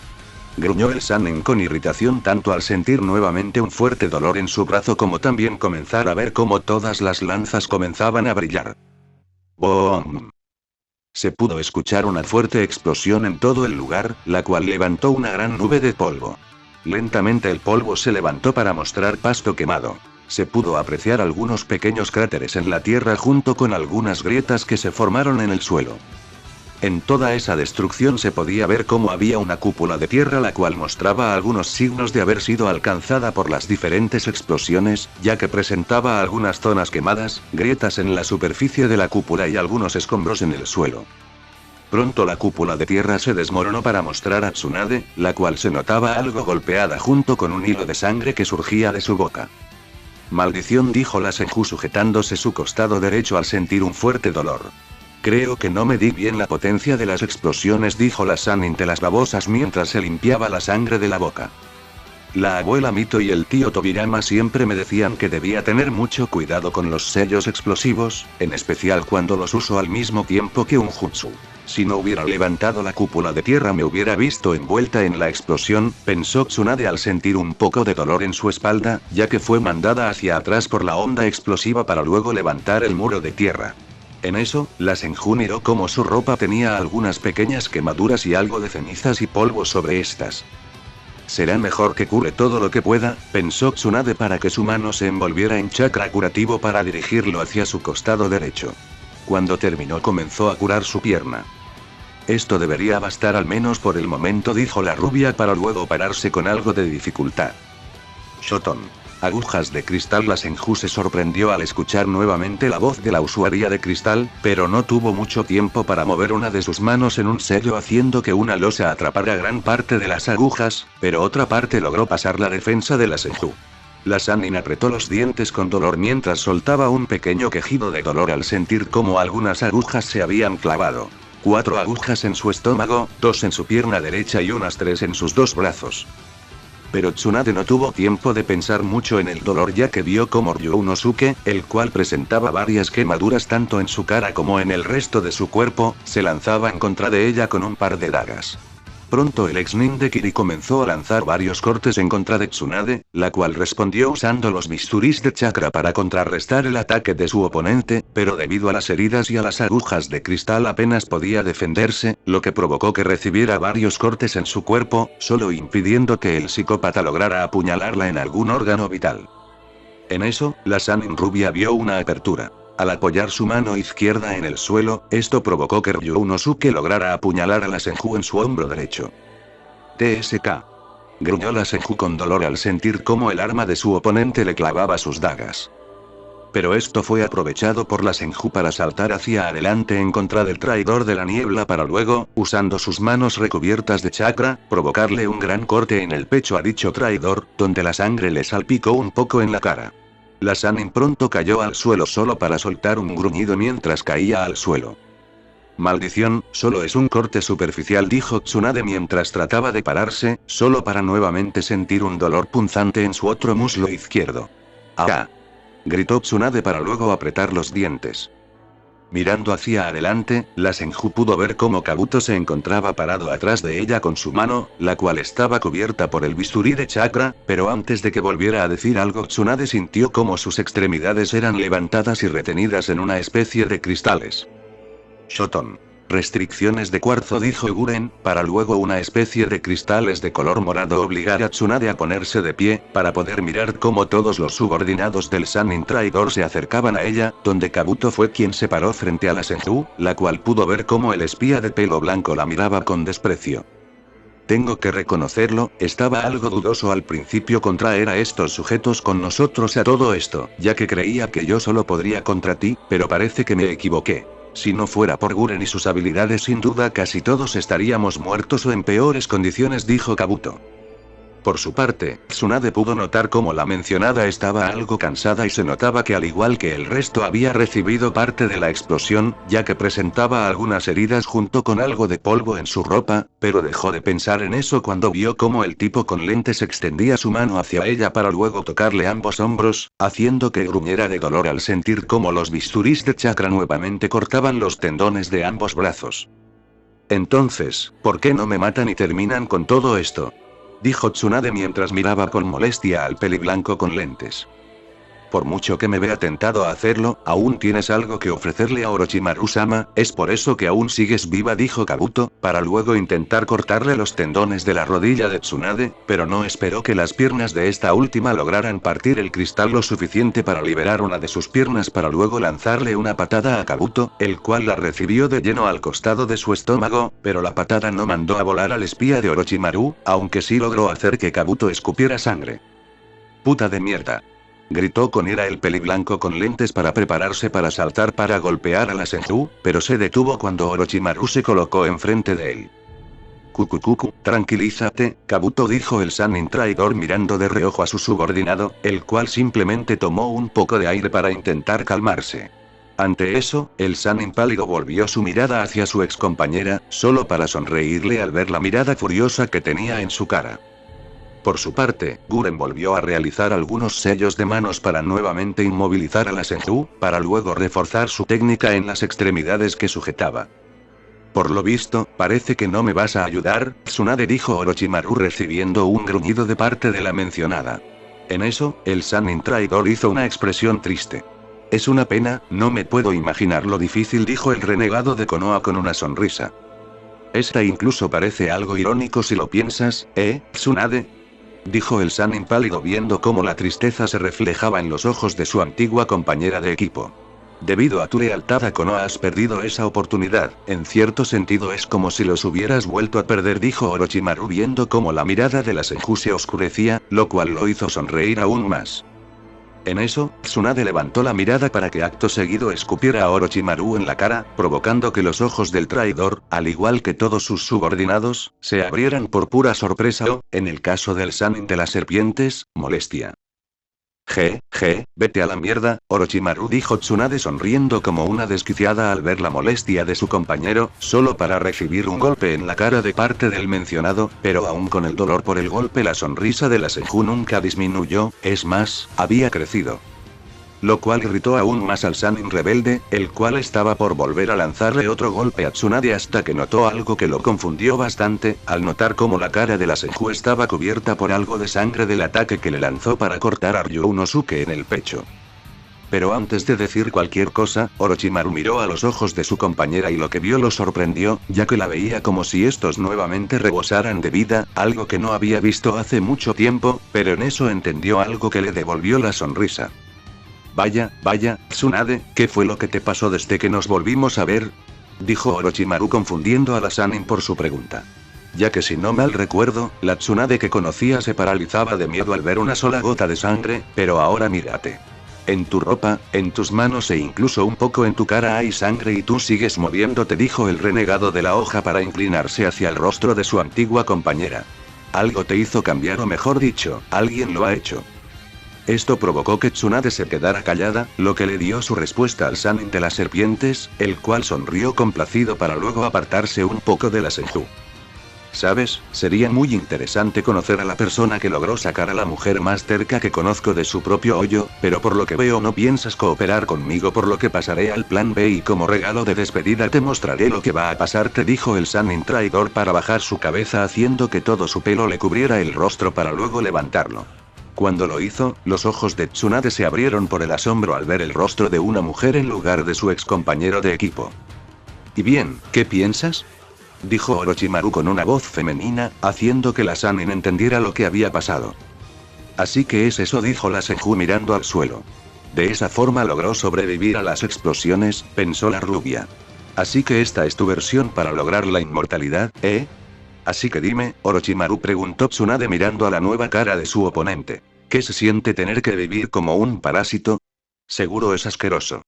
Gruñó el Sannin con irritación tanto al sentir nuevamente un fuerte dolor en su brazo como también comenzar a ver cómo todas las lanzas comenzaban a brillar. ¡Boom! Se pudo escuchar una fuerte explosión en todo el lugar, la cual levantó una gran nube de polvo. Lentamente el polvo se levantó para mostrar pasto quemado. Se pudo apreciar algunos pequeños cráteres en la tierra junto con algunas grietas que se formaron en el suelo. En toda esa destrucción se podía ver cómo había una cúpula de tierra la cual mostraba algunos signos de haber sido alcanzada por las diferentes explosiones, ya que presentaba algunas zonas quemadas, grietas en la superficie de la cúpula y algunos escombros en el suelo. Pronto la cúpula de tierra se desmoronó para mostrar a Tsunade, la cual se notaba algo golpeada junto con un hilo de sangre que surgía de su boca. Maldición, dijo la Senju sujetándose su costado derecho al sentir un fuerte dolor. Creo que no medí bien la potencia de las explosiones, dijo la Sannin de las babosas mientras se limpiaba la sangre de la boca. La abuela Mito y el tío Tobirama siempre me decían que debía tener mucho cuidado con los sellos explosivos, en especial cuando los uso al mismo tiempo que un jutsu. Si no hubiera levantado la cúpula de tierra me hubiera visto envuelta en la explosión, pensó Tsunade al sentir un poco de dolor en su espalda, ya que fue mandada hacia atrás por la onda explosiva para luego levantar el muro de tierra. En eso, la Senju miró cómo su ropa tenía algunas pequeñas quemaduras y algo de cenizas y polvo sobre estas. Será mejor que cure todo lo que pueda, pensó Tsunade para que su mano se envolviera en chakra curativo para dirigirlo hacia su costado derecho. Cuando terminó comenzó a curar su pierna. Esto debería bastar al menos por el momento, dijo la rubia para luego pararse con algo de dificultad. Shoton. Agujas de cristal. La Senju se sorprendió al escuchar nuevamente la voz de la usuaria de cristal, pero no tuvo mucho tiempo para mover una de sus manos en un sello haciendo que una losa atrapara gran parte de las agujas, pero otra parte logró pasar la defensa de la Senju. La Sannin apretó los dientes con dolor mientras soltaba un pequeño quejido de dolor al sentir cómo algunas agujas se habían clavado. 4 agujas en su estómago, 2 en su pierna derecha y unas 3 en sus 2 brazos. Pero Tsunade no tuvo tiempo de pensar mucho en el dolor ya que vio como Ryunosuke, el cual presentaba varias quemaduras tanto en su cara como en el resto de su cuerpo, se lanzaba en contra de ella con un par de dagas. Pronto el ex nin de Kiri comenzó a lanzar varios cortes en contra de Tsunade, la cual respondió usando los bisturís de chakra para contrarrestar el ataque de su oponente, pero debido a las heridas y a las agujas de cristal apenas podía defenderse, lo que provocó que recibiera varios cortes en su cuerpo, solo impidiendo que el psicópata lograra apuñalarla en algún órgano vital. En eso, la Sannin rubia vio una apertura. Al apoyar su mano izquierda en el suelo, esto provocó que Ryunosuke lograra apuñalar a la Senju en su hombro derecho. TSK. Gruñó la Senju con dolor al sentir cómo el arma de su oponente le clavaba sus dagas. Pero esto fue aprovechado por la Senju para saltar hacia adelante en contra del traidor de la niebla para luego, usando sus manos recubiertas de chakra, provocarle un gran corte en el pecho a dicho traidor, donde la sangre le salpicó un poco en la cara. La Sannin pronto cayó al suelo solo para soltar un gruñido mientras caía al suelo. Maldición, solo es un corte superficial, dijo Tsunade mientras trataba de pararse, solo para nuevamente sentir un dolor punzante en su otro muslo izquierdo. ¡Ah! Gritó Tsunade para luego apretar los dientes. Mirando hacia adelante, la Senju pudo ver cómo Kabuto se encontraba parado atrás de ella con su mano, la cual estaba cubierta por el bisturí de chakra, pero antes de que volviera a decir algo Tsunade sintió cómo sus extremidades eran levantadas y retenidas en una especie de cristales. Shoton. Restricciones de cuarzo, dijo Guren, para luego una especie de cristales de color morado obligar a Tsunade a ponerse de pie, para poder mirar cómo todos los subordinados del Sannin traidor se acercaban a ella, donde Kabuto fue quien se paró frente a la Senju, la cual pudo ver cómo el espía de pelo blanco la miraba con desprecio. Tengo que reconocerlo, estaba algo dudoso al principio con traer a estos sujetos con nosotros a todo esto, ya que creía que yo solo podría contra ti, pero parece que me equivoqué. Si no fuera por Guren y sus habilidades sin duda casi todos estaríamos muertos o en peores condiciones, dijo Kabuto. Por su parte, Tsunade pudo notar cómo la mencionada estaba algo cansada y se notaba que al igual que el resto había recibido parte de la explosión, ya que presentaba algunas heridas junto con algo de polvo en su ropa, pero dejó de pensar en eso cuando vio cómo el tipo con lentes extendía su mano hacia ella para luego tocarle ambos hombros, haciendo que gruñera de dolor al sentir cómo los bisturís de chakra nuevamente cortaban los tendones de ambos brazos. Entonces, ¿por qué no me matan y terminan con todo esto?, dijo Tsunade mientras miraba con molestia al peliblanco con lentes. Por mucho que me vea tentado a hacerlo, aún tienes algo que ofrecerle a Orochimaru-sama, es por eso que aún sigues viva, dijo Kabuto, para luego intentar cortarle los tendones de la rodilla de Tsunade, pero no esperó que las piernas de esta última lograran partir el cristal lo suficiente para liberar una de sus piernas para luego lanzarle una patada a Kabuto, el cual la recibió de lleno al costado de su estómago, pero la patada no mandó a volar al espía de Orochimaru, aunque sí logró hacer que Kabuto escupiera sangre. ¡Puta de mierda!, gritó con ira el peliblanco con lentes para prepararse para saltar para golpear a la Senju, pero se detuvo cuando Orochimaru se colocó enfrente de él. Kukukuku, tranquilízate, Kabuto, dijo el Sannin traidor mirando de reojo a su subordinado, el cual simplemente tomó un poco de aire para intentar calmarse. Ante eso, el Sannin pálido volvió su mirada hacia su excompañera, solo para sonreírle al ver la mirada furiosa que tenía en su cara. Por su parte, Guren volvió a realizar algunos sellos de manos para nuevamente inmovilizar a la Senju, para luego reforzar su técnica en las extremidades que sujetaba. Por lo visto, parece que no me vas a ayudar, Tsunade, dijo Orochimaru recibiendo un gruñido de parte de la mencionada. En eso, el Sannin traidor hizo una expresión triste. Es una pena, no me puedo imaginar lo difícil, dijo el renegado de Konoha con una sonrisa. Esta incluso parece algo irónico si lo piensas, Tsunade, dijo el Sannin pálido viendo cómo la tristeza se reflejaba en los ojos de su antigua compañera de equipo. Debido a tu lealtad a Konoha has perdido esa oportunidad, en cierto sentido es como si los hubieras vuelto a perder, dijo Orochimaru viendo cómo la mirada de la Senju se oscurecía, lo cual lo hizo sonreír aún más. En eso, Tsunade levantó la mirada para que acto seguido escupiera a Orochimaru en la cara, provocando que los ojos del traidor, al igual que todos sus subordinados, se abrieran por pura sorpresa o, en el caso del Sannin de las serpientes, molestia. Vete a la mierda, Orochimaru, dijo Tsunade sonriendo como una desquiciada al ver la molestia de su compañero, solo para recibir un golpe en la cara de parte del mencionado, pero aún con el dolor por el golpe la sonrisa de la Senju nunca disminuyó, es más, había crecido. Lo cual irritó aún más al Sannin rebelde, el cual estaba por volver a lanzarle otro golpe a Tsunade hasta que notó algo que lo confundió bastante, al notar cómo la cara de la Senju estaba cubierta por algo de sangre del ataque que le lanzó para cortar a Ryunosuke en el pecho. Pero antes de decir cualquier cosa, Orochimaru miró a los ojos de su compañera y lo que vio lo sorprendió, ya que la veía como si estos nuevamente rebosaran de vida, algo que no había visto hace mucho tiempo, pero en eso entendió algo que le devolvió la sonrisa. Vaya, Tsunade, ¿qué fue lo que te pasó desde que nos volvimos a ver?, dijo Orochimaru confundiendo a la Sannin por su pregunta. Ya que si no mal recuerdo, la Tsunade que conocía se paralizaba de miedo al ver una sola gota de sangre, pero ahora mírate. En tu ropa, en tus manos e incluso un poco en tu cara hay sangre y tú sigues moviéndote, dijo el renegado de la hoja para inclinarse hacia el rostro de su antigua compañera. Algo te hizo cambiar, o mejor dicho, alguien lo ha hecho. Esto provocó que Tsunade se quedara callada, lo que le dio su respuesta al Sannin de las serpientes, el cual sonrió complacido para luego apartarse un poco de la Senju. ¿Sabes? Sería muy interesante conocer a la persona que logró sacar a la mujer más cerca que conozco de su propio hoyo, pero por lo que veo no piensas cooperar conmigo, por lo que pasaré al plan B y como regalo de despedida te mostraré lo que va a pasar, te dijo el Sannin traidor para bajar su cabeza haciendo que todo su pelo le cubriera el rostro para luego levantarlo. Cuando lo hizo, los ojos de Tsunade se abrieron por el asombro al ver el rostro de una mujer en lugar de su excompañero de equipo. ¿Y bien, qué piensas?, dijo Orochimaru con una voz femenina, haciendo que la Sannin entendiera lo que había pasado. Así que es eso, dijo la Senju mirando al suelo. De esa forma logró sobrevivir a las explosiones, pensó la rubia. Así que esta es tu versión para lograr la inmortalidad, Así que dime, Orochimaru, preguntó Tsunade mirando a la nueva cara de su oponente. ¿Qué se siente tener que vivir como un parásito? Seguro es asqueroso.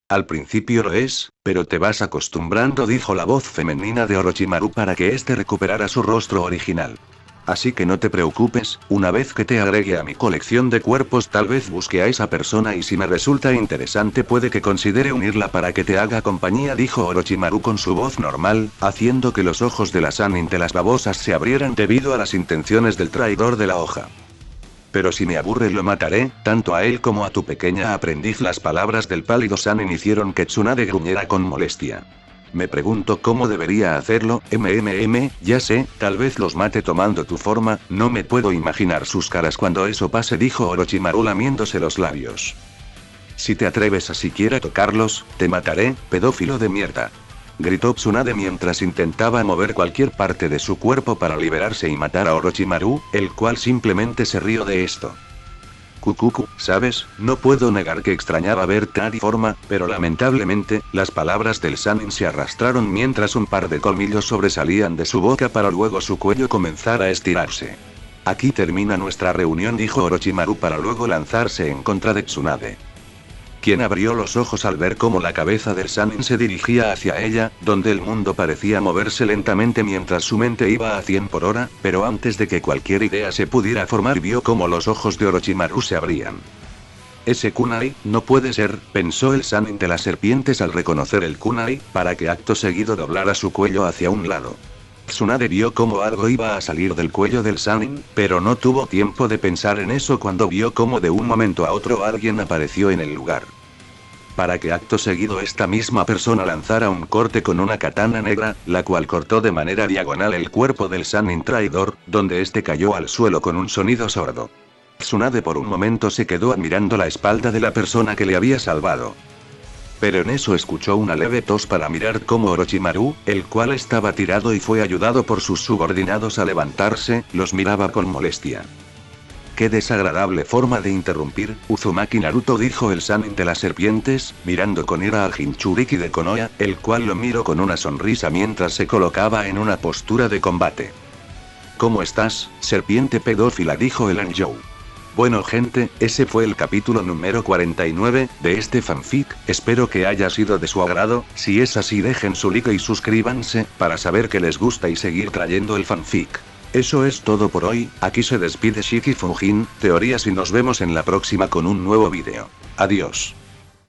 Al principio lo es, pero te vas acostumbrando, dijo la voz femenina de Orochimaru para que éste recuperara su rostro original. Así que no te preocupes, una vez que te agregue a mi colección de cuerpos tal vez busque a esa persona y si me resulta interesante puede que considere unirla para que te haga compañía, dijo Orochimaru con su voz normal, haciendo que los ojos de la Sannin de las babosas se abrieran debido a las intenciones del traidor de la hoja. Pero si me aburre lo mataré, tanto a él como a tu pequeña aprendiz. Las palabras del pálido Sannin hicieron que Tsunade gruñera con molestia. Me pregunto cómo debería hacerlo, ya sé, tal vez los mate tomando tu forma, no me puedo imaginar sus caras cuando eso pase, dijo Orochimaru lamiéndose los labios. Si te atreves a siquiera tocarlos, te mataré, pedófilo de mierda. Gritó Tsunade mientras intentaba mover cualquier parte de su cuerpo para liberarse y matar a Orochimaru, el cual simplemente se rió de esto. Kukuku, ¿sabes? No puedo negar que extrañaba ver tal forma, pero lamentablemente, las palabras del Sannin se arrastraron mientras un par de colmillos sobresalían de su boca para luego su cuello comenzar a estirarse. Aquí termina nuestra reunión, dijo Orochimaru para luego lanzarse en contra de Tsunade. Quien abrió los ojos al ver cómo la cabeza del Sannin se dirigía hacia ella, donde el mundo parecía moverse lentamente mientras su mente iba a 100 por hora, pero antes de que cualquier idea se pudiera formar vio cómo los ojos de Orochimaru se abrían. Ese kunai, no puede ser, pensó el Sannin de las serpientes al reconocer el kunai, para que acto seguido doblara su cuello hacia un lado. Tsunade vio cómo algo iba a salir del cuello del Sannin, pero no tuvo tiempo de pensar en eso cuando vio cómo de un momento a otro alguien apareció en el lugar. Para que acto seguido esta misma persona lanzara un corte con una katana negra, la cual cortó de manera diagonal el cuerpo del Sannin traidor, donde este cayó al suelo con un sonido sordo. Tsunade por un momento se quedó admirando la espalda de la persona que le había salvado. Pero en eso escuchó una leve tos para mirar cómo Orochimaru, el cual estaba tirado y fue ayudado por sus subordinados a levantarse, los miraba con molestia. Qué desagradable forma de interrumpir, Uzumaki Naruto, dijo el Sannin de las serpientes, mirando con ira al Jinchuriki de Konoha, el cual lo miró con una sonrisa mientras se colocaba en una postura de combate. ¿Cómo estás, serpiente pedófila?, dijo el Anjou. Bueno gente, ese fue el capítulo número 49, de este fanfic, espero que haya sido de su agrado, si es así dejen su like y suscríbanse, para saber que les gusta y seguir trayendo el fanfic. Eso es todo por hoy, aquí se despide Shiki Fujin, Teorías y nos vemos en la próxima con un nuevo vídeo. Adiós.